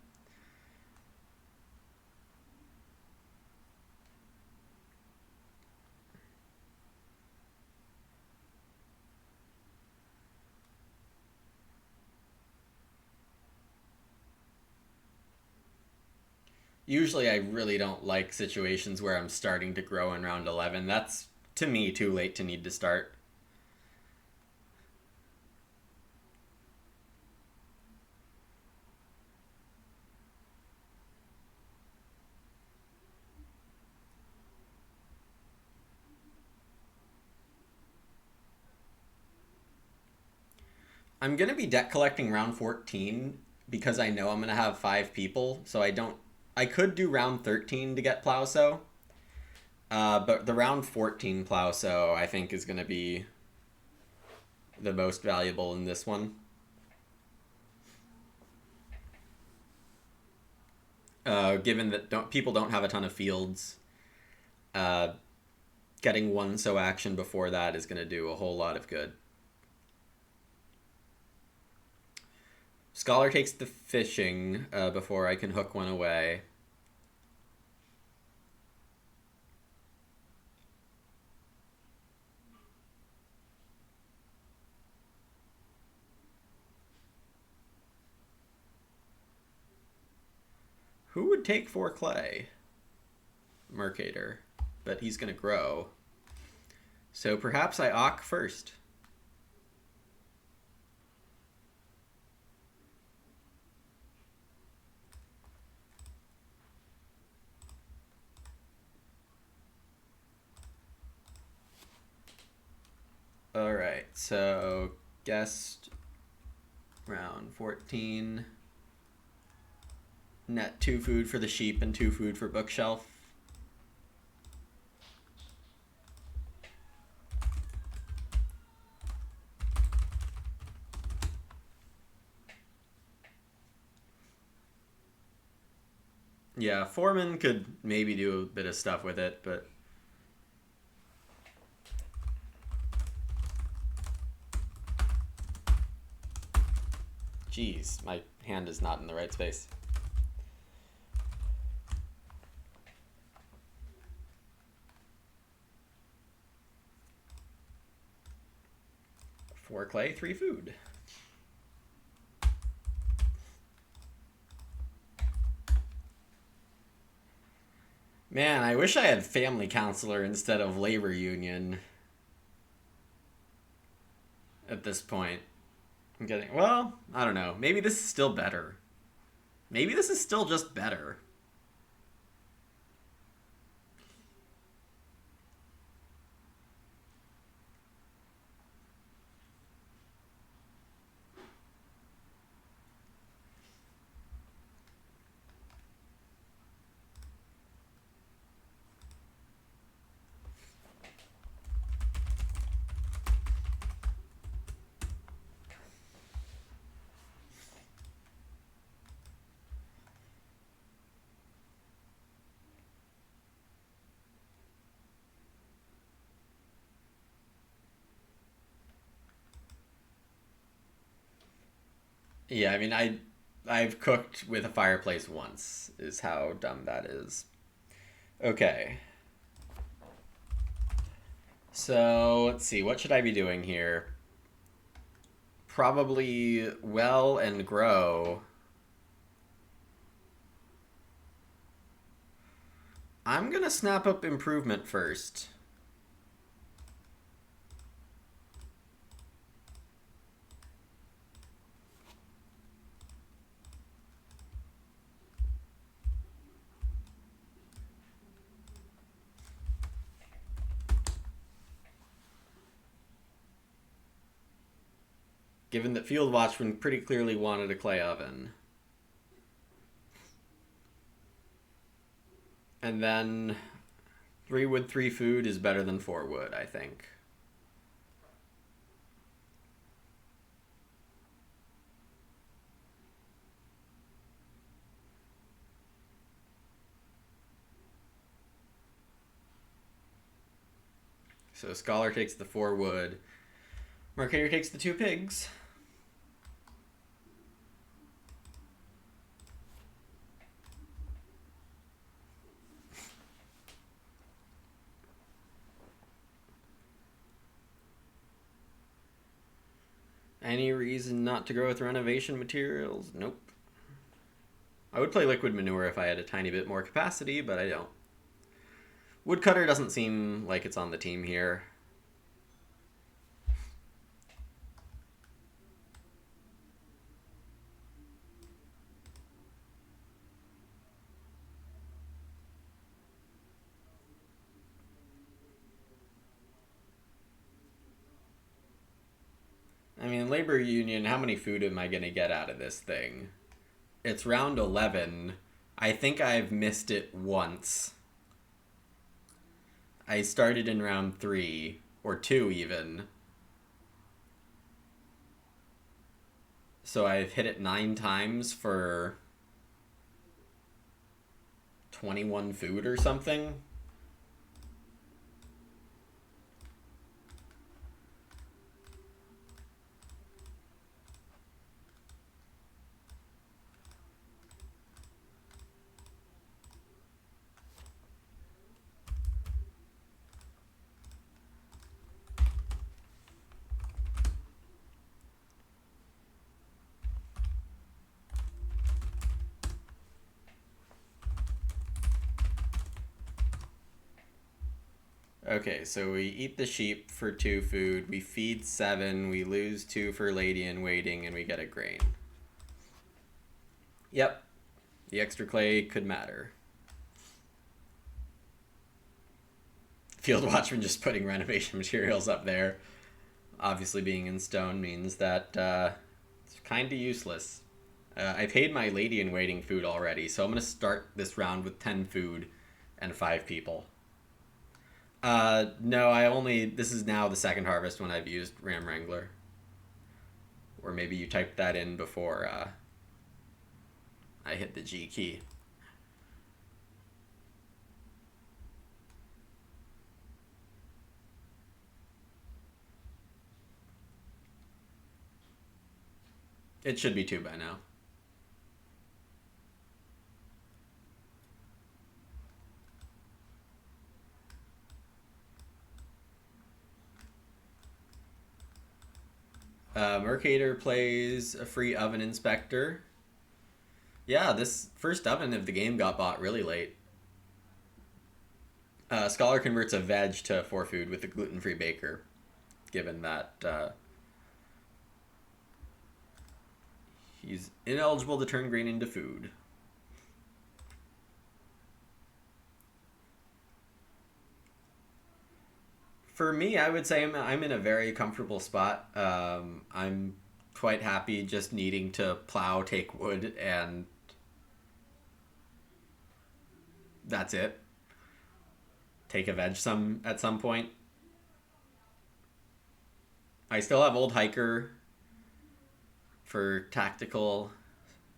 A: Usually I really don't like situations where I'm starting to grow in round 11. That's, to me, too late to need to start. I'm going to be debt collecting round 14 because I know I'm going to have 5 people, so I could do round 13 to get Plowsow. But the round 14 Plowsow, I think, is going to be the most valuable in this one. Given that people don't have a ton of fields, getting 1 sow action before that is going to do a whole lot of good. Scholar takes the fishing before I can hook 1 away. Who would take 4 clay? Mercator. But he's going to grow. So perhaps I Ock first. Alright, so guest round 14. Net 2 food for the sheep and 2 food for bookshelf. Yeah, Foreman could maybe do a bit of stuff with it, but jeez, my hand is not in the right space. Four clay, 3 food. Man, I wish I had family counselor instead of labor union at this point. I'm getting, well, I don't know. Maybe this is still better. Maybe this is still just better. Yeah, I mean, I've cooked with a fireplace once, is how dumb that is. Okay. So, let's see. What should I be doing here? Probably well and grow. I'm gonna snap up improvement first. Given that Field Watchman pretty clearly wanted a clay oven. And then 3 wood, 3 food is better than 4 wood, I think. So Scholar takes the 4 wood. Mercator takes the 2 pigs. Any reason not to grow with renovation materials? Nope. I would play liquid manure if I had a tiny bit more capacity, but I don't. Woodcutter doesn't seem like it's on the team here. I mean, labor union, how many food am I going to get out of this thing? It's round 11. I think I've missed it once. I started in round 3, or 2 even. So I've hit it 9 times for 21 food or something. Okay, so we eat the sheep for 2 food, we feed 7, we lose 2 for lady in waiting, and we get a grain. Yep, the extra clay could matter. Field Watchman just putting renovation materials up there. Obviously being in stone means that it's kind of useless. I paid my lady-in-waiting food already, so I'm going to start this round with 10 food and 5 people. No, this is now the second harvest when I've used Ram Wrangler. Or maybe you typed that in before I hit the G key. It should be 2 by now. Mercator plays a free oven inspector. Yeah, this first oven of the game got bought really late. Scholar converts a veg to 4 food with a gluten-free baker, given that he's ineligible to turn grain into food. For me, I would say I'm in a very comfortable spot. I'm quite happy just needing to plow, take wood, and that's it. Take a veg at some point. I still have Old Hiker for tactical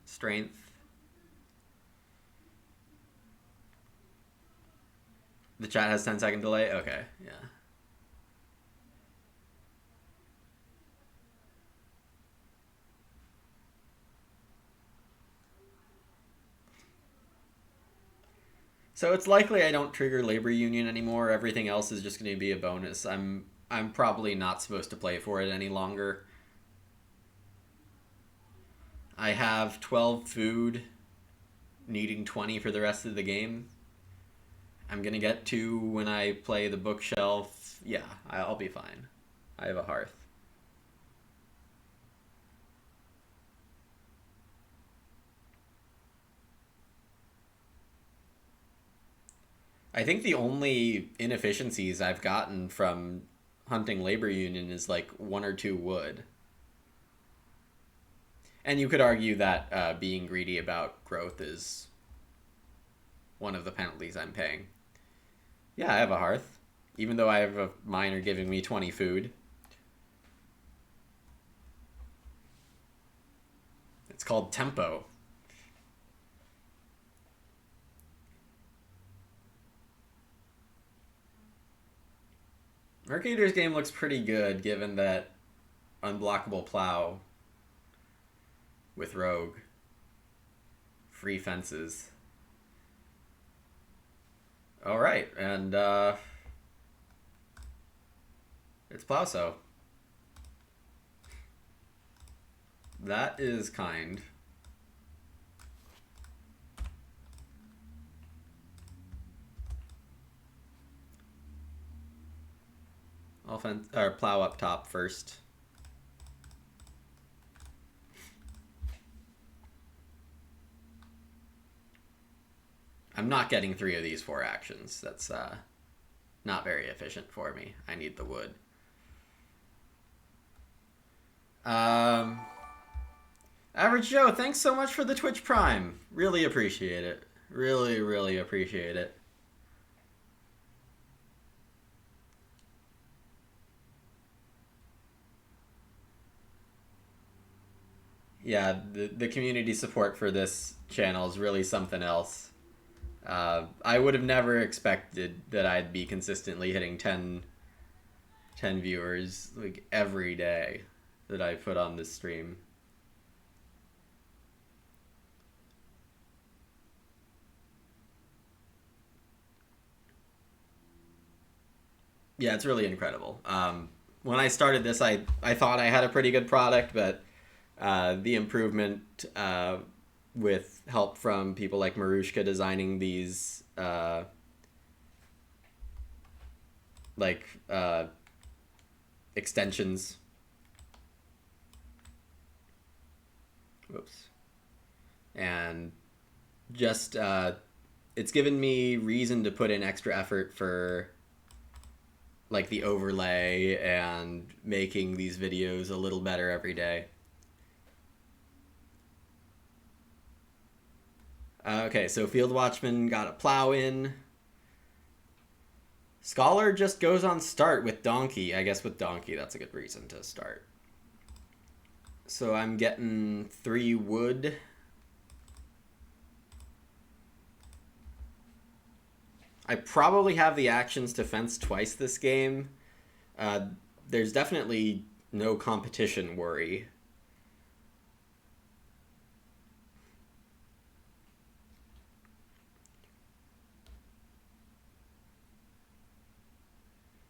A: strength. The chat has 10-second delay? Okay, yeah. So it's likely I don't trigger labor union anymore. Everything else is just going to be a bonus. I'm probably not supposed to play for it any longer. I have 12 food, needing 20 for the rest of the game. I'm going to get 2 when I play the bookshelf. Yeah, I'll be fine. I have a hearth. I think the only inefficiencies I've gotten from hunting labor union is like 1 or 2 wood. And you could argue that being greedy about growth is one of the penalties I'm paying. Yeah, I have a hearth, even though I have a miner giving me 20 food. It's called tempo. Mercator's game looks pretty good, given that unblockable plow with rogue, free fences. All right, and it's Plowso. That is kind. Offense or plow up top first. I'm not getting 3 of these 4 actions. That's not very efficient for me. I need the wood. Average Joe, thanks so much for the Twitch Prime. Really appreciate it. Really, really appreciate it. Yeah, the community support for this channel is really something else. I would have never expected that I'd be consistently hitting 10 viewers like every day that I put on this stream. Yeah, it's really incredible. When I started this, I thought I had a pretty good product, but the improvement with help from people like Marushka designing these extensions. Whoops. And just it's given me reason to put in extra effort for like the overlay and making these videos a little better every day. Okay, so Field Watchman got a plow in. Scholar just goes on start with Donkey. I guess with Donkey, that's a good reason to start. So I'm getting 3 wood. I probably have the actions to fence twice this game. There's definitely no competition worry.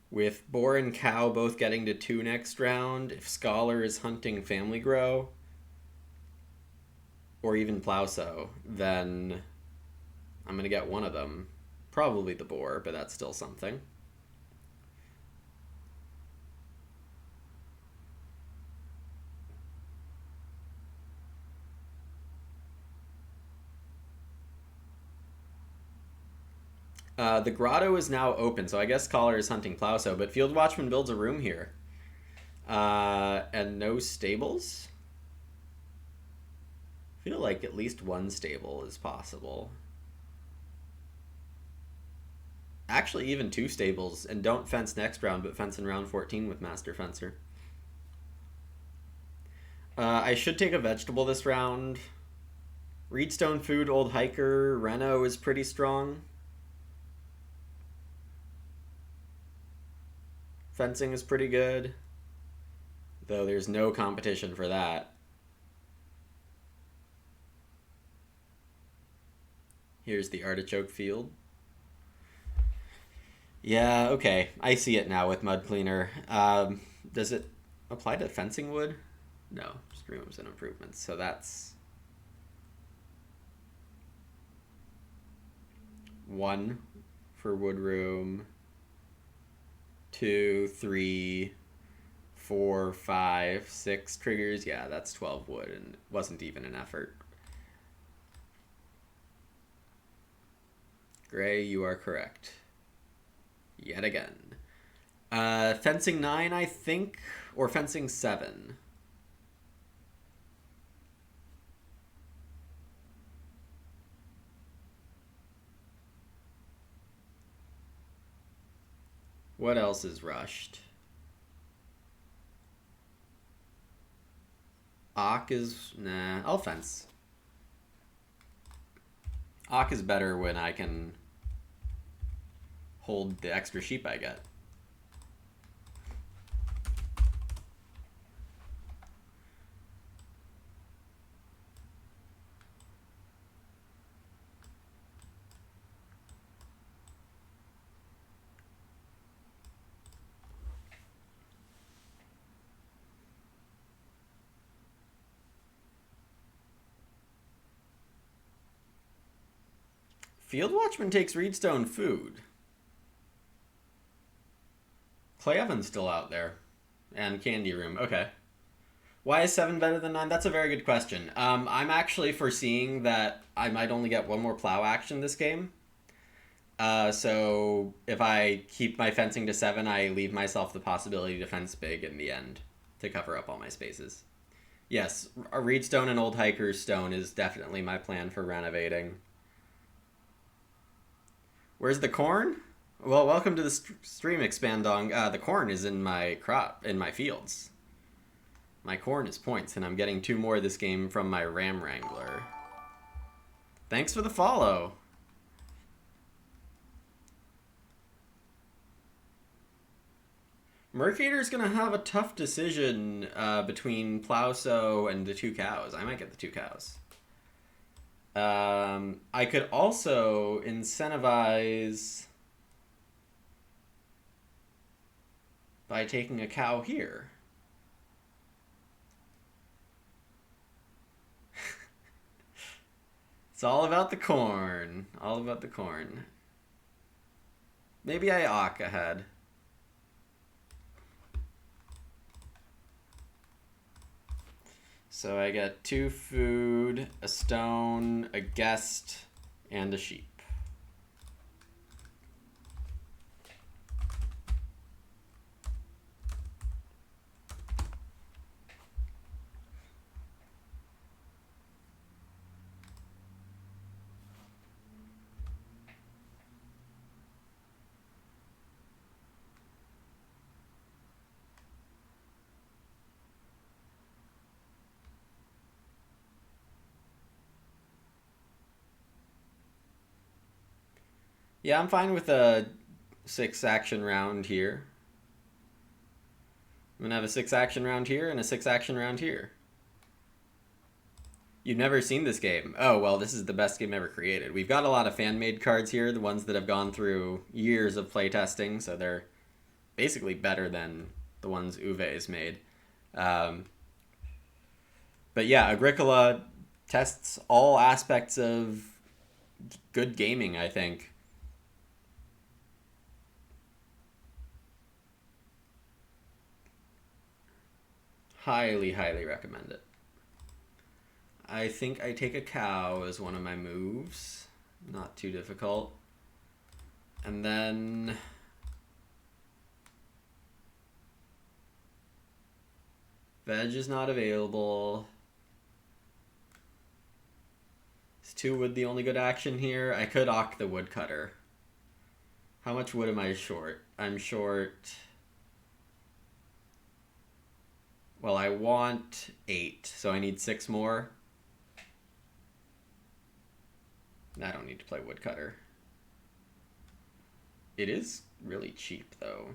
A: With Boar and Cow both getting to 2 next round, if Scholar is hunting Family Grow, or even Plowsow, then I'm going to get one of them. Probably the Boar, but that's still something. The grotto is now open, so I guess Scholar is hunting Plowsow, but Field Watchman builds a room here. And no stables? I feel like at least one stable is possible. Actually, even 2 stables, and don't fence next round, but fence in round 14 with Master Fencer. I should take a vegetable this round. Reedstone Food, Old Hiker, Reno is pretty strong. Fencing is pretty good, though there's no competition for that. Here's the artichoke field. Yeah, okay. I see it now with Mud Cleaner. Does it apply to fencing wood? No, just rooms and improvements. So that's 1 for wood room. 2, 3, 4, 5, 6 triggers. Yeah, that's 12 wood, and it wasn't even an effort. Gray, you are correct. Yet again. Fencing 9, I think, or fencing 7. What else is rushed? Ock is... Nah, I'll fence. Ock is better when I can hold the extra sheep I get. Field Watchman takes Reedstone Food. Clay Oven's still out there. And Candy Room. Okay. Why is 7 better than 9? That's a very good question. I'm actually foreseeing that I might only get 1 more plow action this game. So if I keep my fencing to 7, I leave myself the possibility to fence big in the end to cover up all my spaces. Yes, a Reedstone and Old Hiker's Stone is definitely my plan for renovating. Where's the corn? Well, welcome to the stream, Expandong. The corn is in my fields. My corn is points, and I'm getting 2 more this game from my Ram Wrangler. Thanks for the follow. Mercator's gonna have a tough decision between Plowsow and the 2 cows. I might get the 2 cows. I could also incentivize by taking a cow here. It's all about the corn. All about the corn. Maybe I Ock ahead. So I get 2 food, a stone, a guest, and a sheep. Yeah, I'm fine with a 6 action round here. I'm gonna have a 6 action round here and a 6 action round here. You've never seen this game. Oh, well, this is the best game ever created. We've got a lot of fan-made cards here, the ones that have gone through years of playtesting, so they're basically better than the ones Uwe's made. Um, but yeah, Agricola tests all aspects of good gaming, I think. Highly, highly recommend it. I think I take a cow as one of my moves. Not too difficult. And then veg is not available. Is 2 wood the only good action here? I could oct the woodcutter. How much wood am I short? I'm short... Well, I want 8, so I need 6 more. I don't need to play woodcutter. It is really cheap, though.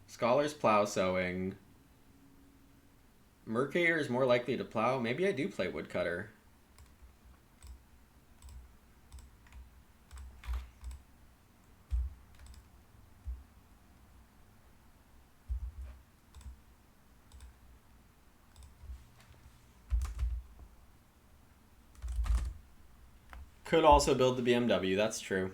A: Scholars plow sowing. Mercator is more likely to plow. Maybe I do play woodcutter. Could also build the BMW, that's true.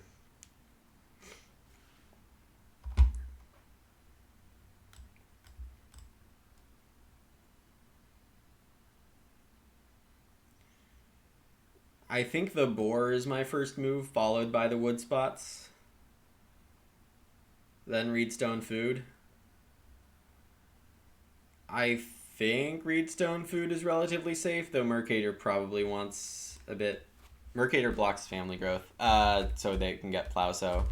A: I think the boar is my first move, followed by the wood spots. Then reedstone food. I think reedstone food is relatively safe, though Mercator probably wants a bit. Mercator blocks family growth, so they can get plow sow.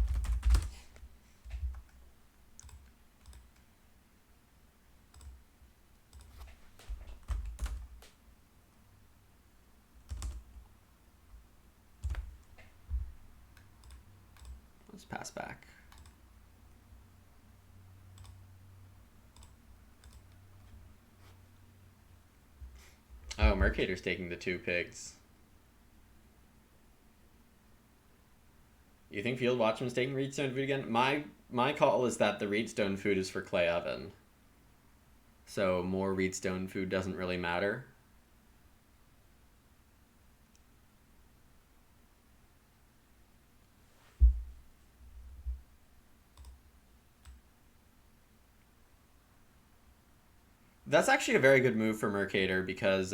A: Let's pass back. Oh, Mercator's taking the 2 pigs. You think Field Watchman's taking reedstone food again? My call is that the reedstone food is for clay oven. So more reedstone food doesn't really matter. That's actually a very good move for Mercator because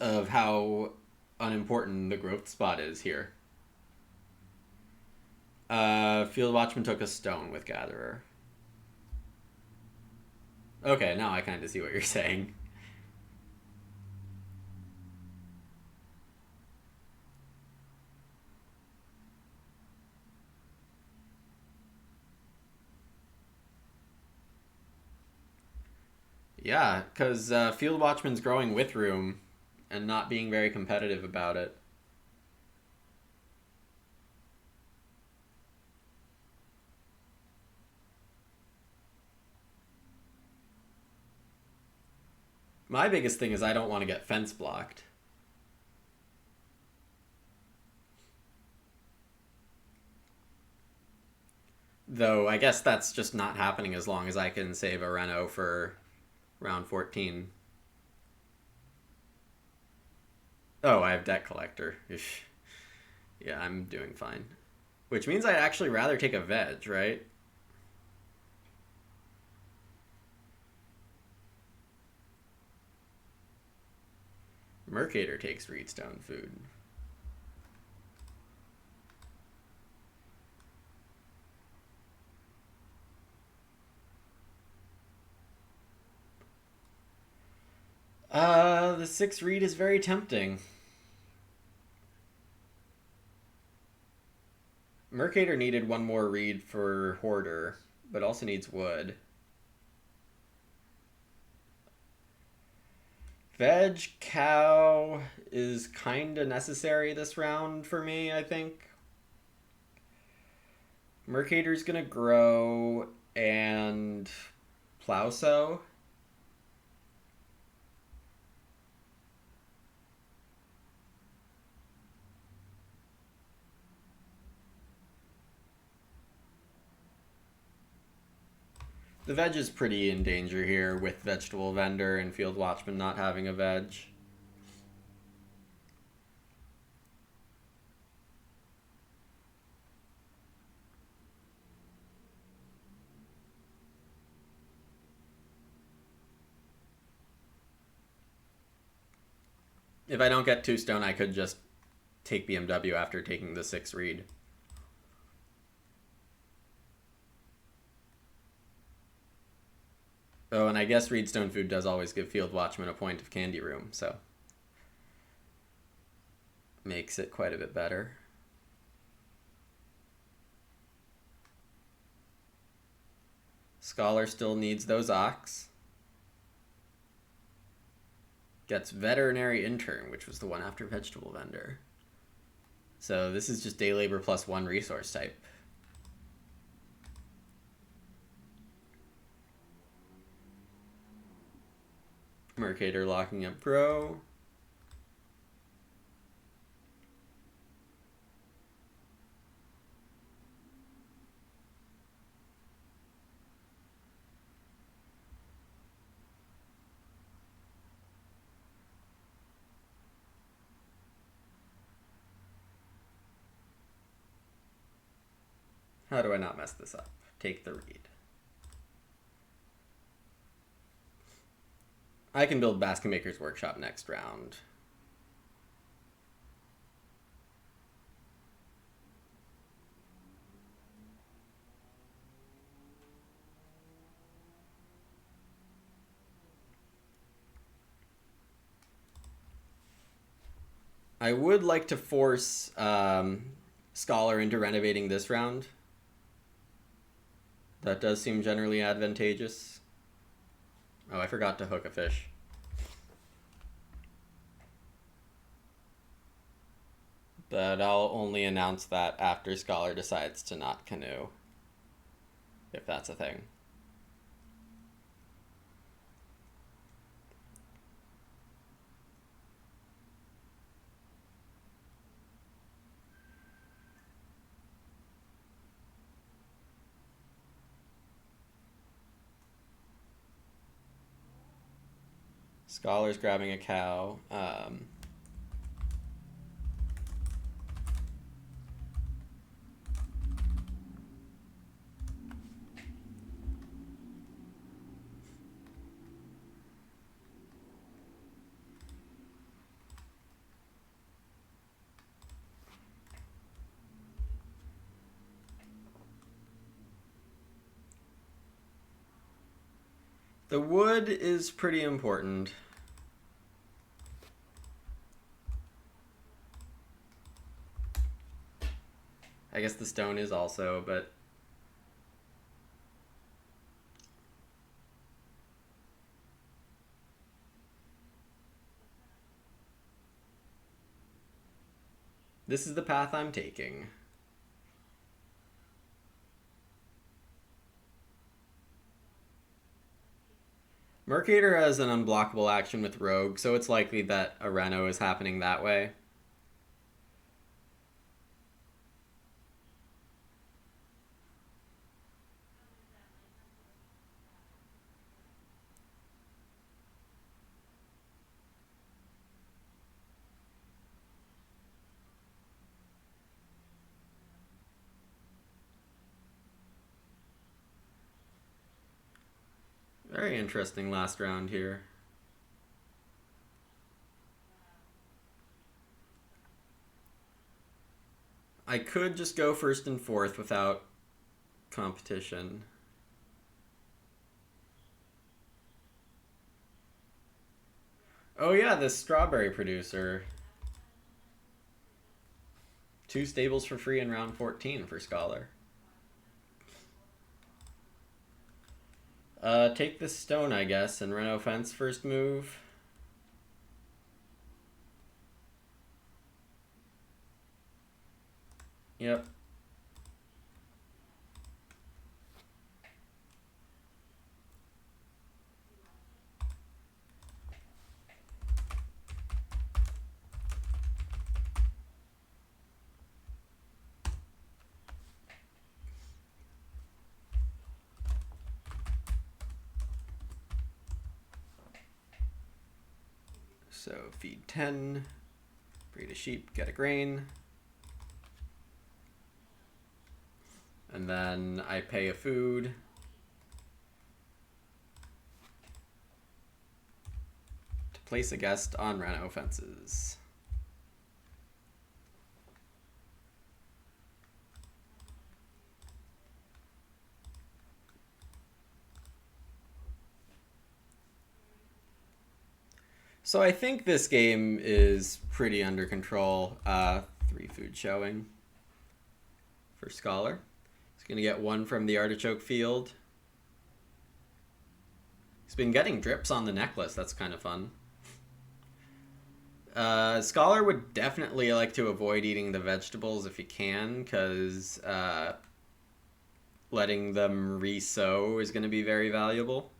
A: of how unimportant the growth spot is here. Field Watchman took a stone with Gatherer. Okay, now I kind of see what you're saying. Yeah, because Field Watchman's growing with room and not being very competitive about it. My biggest thing is I don't want to get fence blocked. Though I guess that's just not happening as long as I can save a Reno for round 14. Oh, I have Debt Collector. Yeah, I'm doing fine. Which means I'd actually rather take a veg, right? Mercator takes reedstone food. The 6 reed is very tempting. Mercator needed one more reed for Hoarder, but also needs wood. Veg cow is kind of necessary this round for me, I think. Mercator's gonna grow and plow sow. The veg is pretty in danger here with vegetable vendor and field watchman not having a veg. If I don't get 2 stone, I could just take BMW after taking the 6 reed. Oh, and I guess Reedstone Food does always give Field Watchman a point of Candy Room, so makes it quite a bit better. Scholar still needs those ox. Gets Veterinary Intern, which was the one after Vegetable Vendor. So this is just day labor plus 1 resource type. Mercator locking up Grow. How do I not mess this up? Take the reed. I can build Basket Maker's Workshop next round. I would like to force Scholar into renovating this round. That does seem generally advantageous. Oh, I forgot to hook a fish. But I'll only announce that after Scholar decides to not canoe. If that's a thing. Scholar's grabbing a cow. The wood is pretty important. I guess the stone is also, but this is the path I'm taking. Mercator has an unblockable action with Rogue, so it's likely that a Reno is happening that way. Very interesting last round here. I could just go first and fourth without competition. Oh yeah, this strawberry producer. 2 stables for free in round 14 for Scholar. Take this stone, I guess, and Reno fence first move. Yep. So feed 10, breed a sheep, get a grain. And then I pay a food. To place a guest on Reno fences. So I think this game is pretty under control. 3 food showing for Scholar. He's going to get 1 from the artichoke field. He's been getting drips on the necklace. That's kind of fun. Scholar would definitely like to avoid eating the vegetables if he can, because letting them re-sow is going to be very valuable.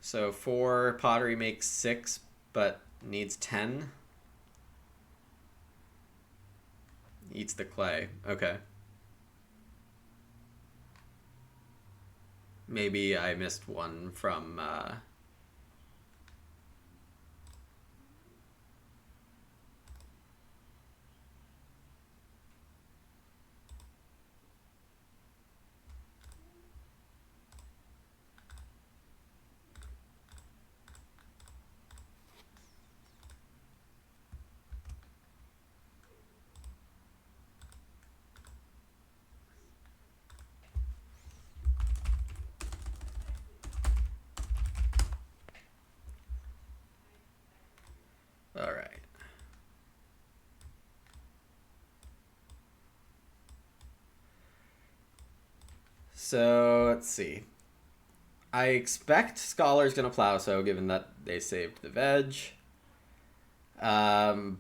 A: So 4 pottery makes 6, but needs 10. Eats the clay. Okay. Maybe I missed one from... All right. So let's see. I expect Scholar's gonna plow so, given that they saved the veg.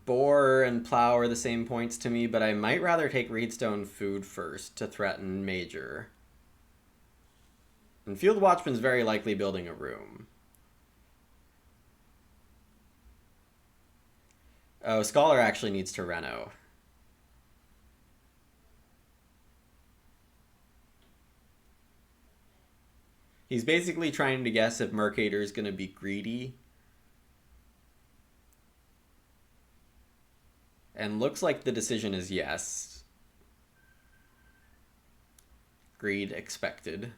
A: Boar and plow are the same points to me, but I might rather take Reedstone food first to threaten Major. And Field Watchman's very likely building a room. Oh, Scholar actually needs to reno. He's basically trying to guess if Mercator is going to be greedy. And looks like the decision is yes. Greed expected.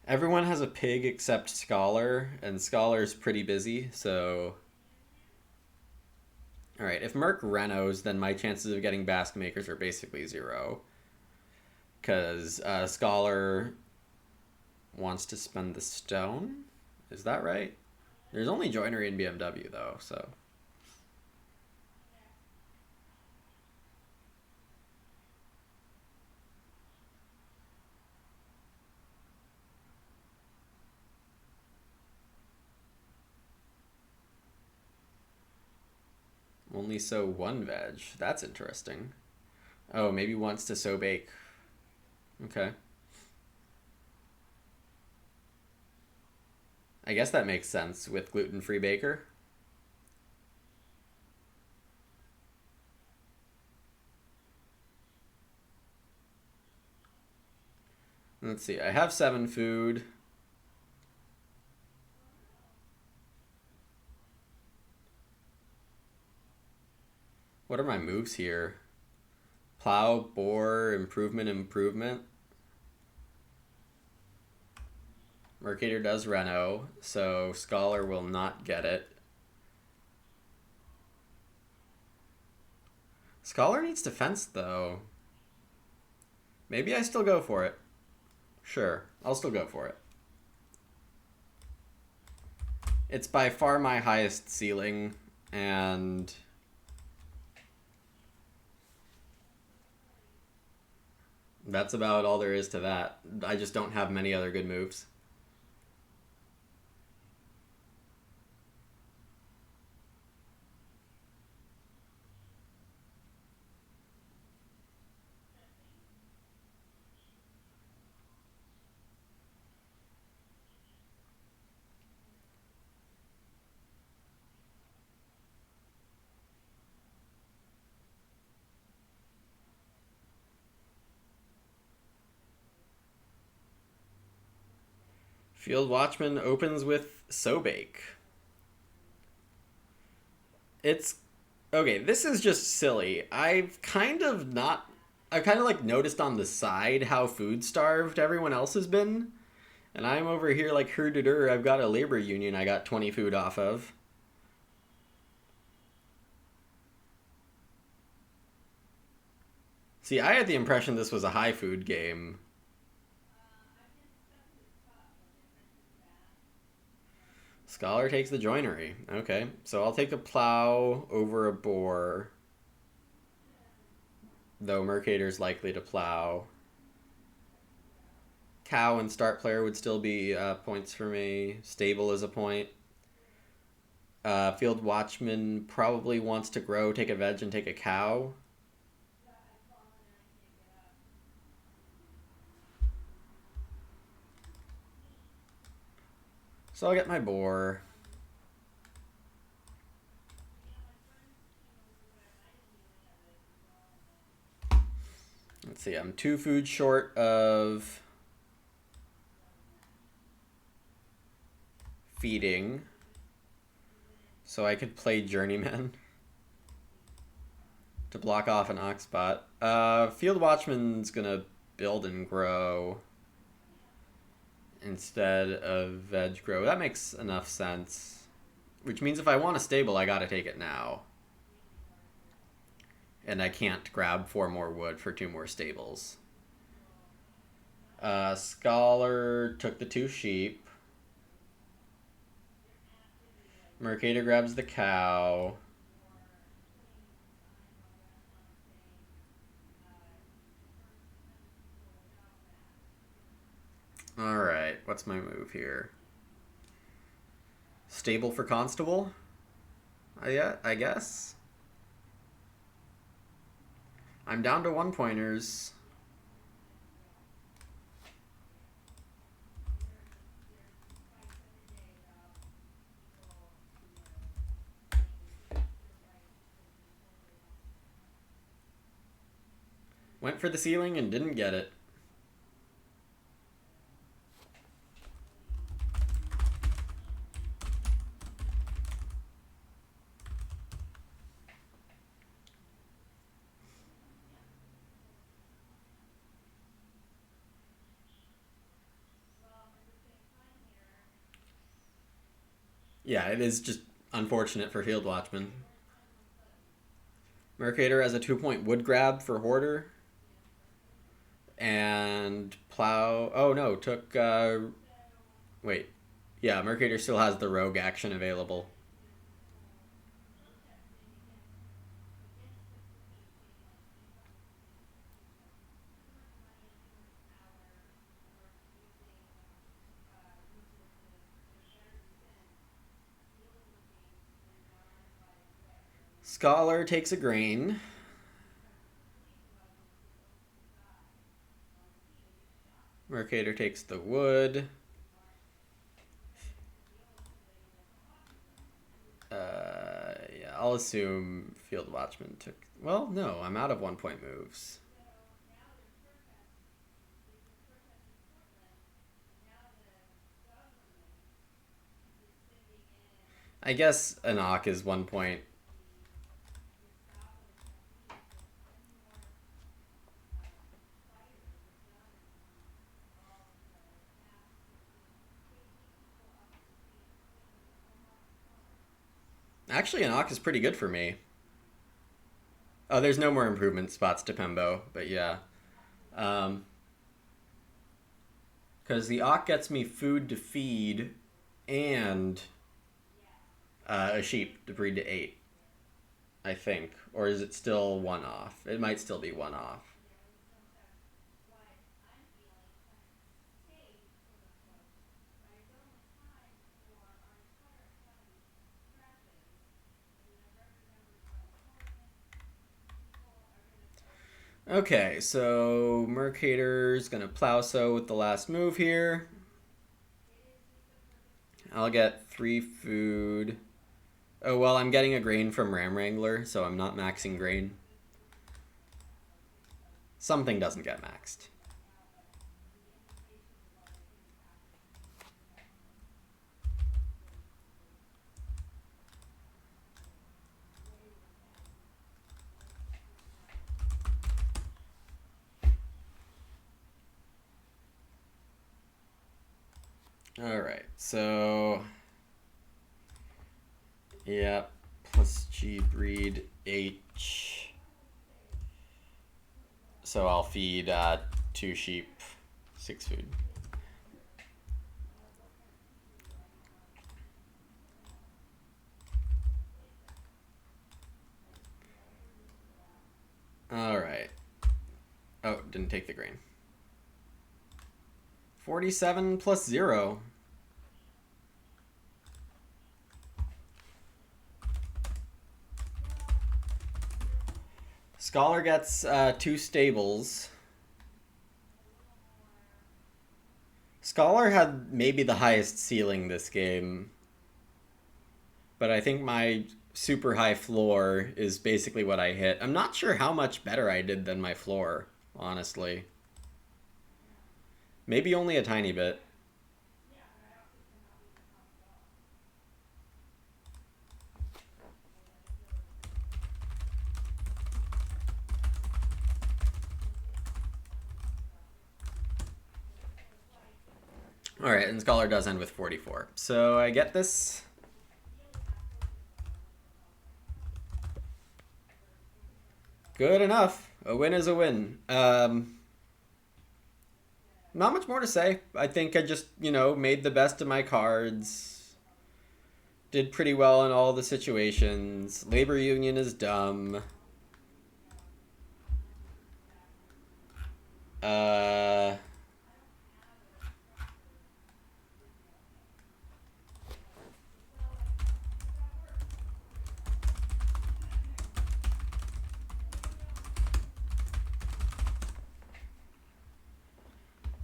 A: Everyone has a pig except Scholar, and Scholar's pretty busy, so... Alright, if Merc renos, then my chances of getting Basque Makers are basically 0. Because Scholar wants to spend the stone? Is that right? There's only joinery in BMW, though, so... Only sow 1 veg. That's interesting. Oh, maybe wants to sow bake. Okay. I guess that makes sense with gluten-free baker. Let's see. I have 7 food. What are my moves here? Plow, bore, improvement, improvement. Mercator does reno, so Scholar will not get it. Scholar needs to fence, though. Maybe I still go for it. Sure, I'll still go for it. It's by far my highest ceiling and that's about all there is to that. I just don't have many other good moves. Field Watchman opens with Sobake. It's okay. This is just silly. I've kind of like noticed on the side how food starved everyone else has been, and I'm over here like herder. I've got a labor union. I got 20 food off of. See, I had the impression this was a high food game. Scholar takes the joinery. Okay, so I'll take a plow over a boar, though Mercator's likely to plow. Cow and start player would still be points for me. Stable is a point. Field Watchman probably wants to grow, take a veg, and take a cow. So I'll get my boar. Let's see, I'm 2 food short of feeding. So I could play Journeyman to block off an Oxbot. Field Watchman's gonna build and grow instead of veg grow. That makes enough sense. Which means if I want a stable, I gotta take it now. And I can't grab 4 more wood for 2 more stables. Scholar took the 2 sheep. Mercator grabs the cow. Alright, what's my move here? Stable for constable? I guess. I'm down to 1 pointers. Went for the ceiling and didn't get it. Yeah, it is just unfortunate for Field Watchman. Mercator has a 2-point wood grab for Hoarder. And Plow... Oh, no, took... Wait. Yeah, Mercator still has the rogue action available. Scholar takes a grain. Mercator takes the wood. Yeah, I'll assume Field Watchman took... Well, no, I'm out of 1-point moves. I guess an Ock is 1 point. Actually, an Ock is pretty good for me. Oh, there's no more improvement spots to Pembo, but yeah. Because the Ock gets me food to feed and a sheep to breed to 8. I think. Or is it still one off? It might still be one off. Okay, so Mercator's gonna Plowso with the last move here. I'll get 3 food. Oh, well, I'm getting a grain from Ram Wrangler, so I'm not maxing grain. Something doesn't get maxed. Alright, so... yeah, plus G breed H. So I'll feed 2 sheep, 6 food. Alright. Oh, didn't take the grain. 47 plus 0. Scholar gets 2 stables. Scholar had maybe the highest ceiling this game, but I think my super high floor is basically what I hit. I'm not sure how much better I did than my floor, honestly. Maybe only a tiny bit. Alright, and Scholar does end with 44. So I get this. Good enough. A win is a win. Not much more to say. I think I just, made the best of my cards. Did pretty well in all the situations. Labor Union is dumb.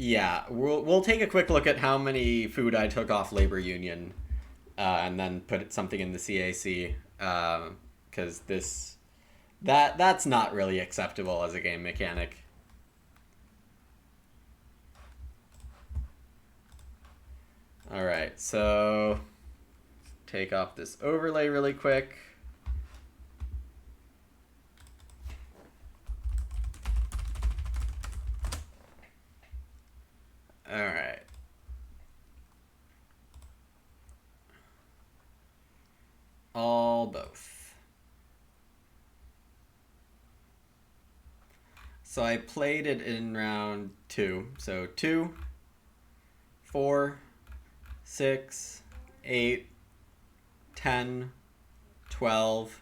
A: Yeah, we'll take a quick look at how many food I took off Labor Union, and then put something in the CAC, because that's not really acceptable as a game mechanic. All right, so take off this overlay really quick. All right. All both. So I played it in round 2. So 2, 4, 6, 8, 10, 12,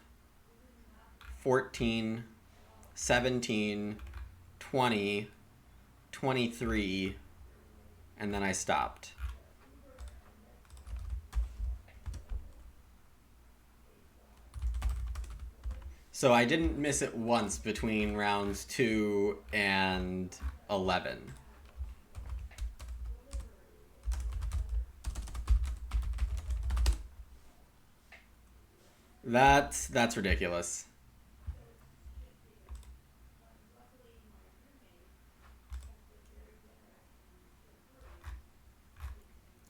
A: 14, 17, 20, 23, and then I stopped. So I didn't miss it once between rounds 2 and 11. That's ridiculous.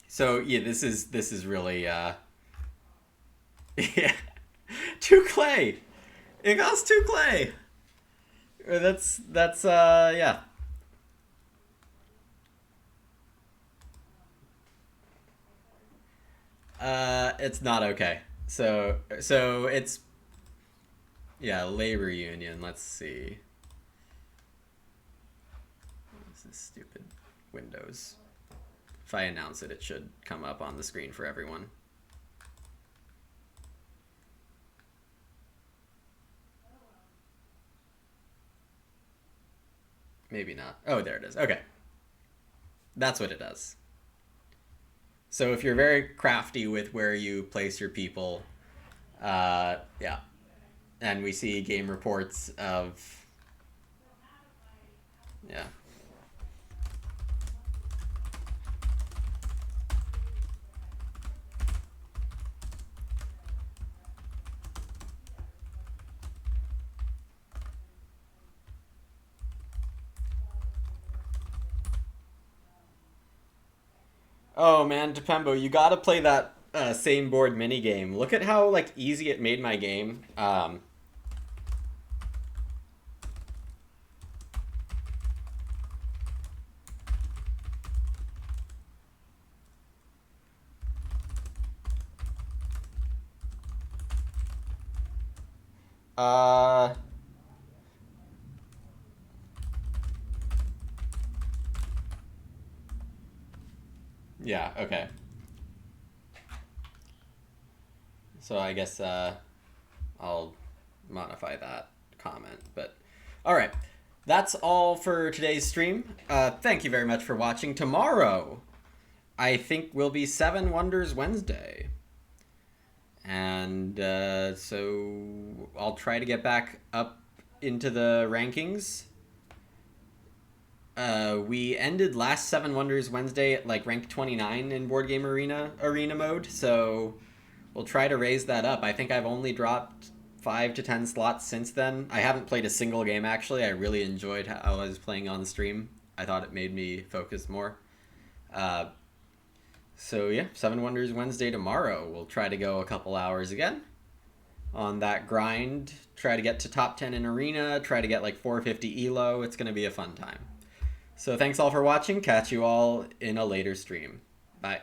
A: So yeah, this is really yeah. 2 clay. It costs 2 clay. That's yeah. It's not okay. So it's yeah, labor union. Let's see. This is stupid Windows. If I announce it, it should come up on the screen for everyone. Maybe not. Oh, there it is. Okay. That's what it does. So if you're very crafty with where you place your people, yeah. And we see game reports of, yeah. Oh man, Depembo, you gotta play that same board mini game. Look at how like easy it made my game. Uh, yeah, okay. So I guess I'll modify that comment. But all right, that's all for today's stream. Thank you very much for watching. Tomorrow, I think will be Seven Wonders Wednesday. And so I'll try to get back up into the rankings. We ended last Seven Wonders Wednesday at like rank 29 in Board Game Arena mode, so we'll try to raise that up. I think I've only dropped 5 to 10 slots since then. I haven't played a single game actually. I really enjoyed how I was playing on the stream. I thought it made me focus more. Uh, so yeah, Seven Wonders Wednesday tomorrow. We'll try to go a couple hours again on that grind. Try to get to top 10 in Arena. Try to get like 450 elo. It's going to be a fun time. So thanks all for watching. Catch you all in a later stream. Bye.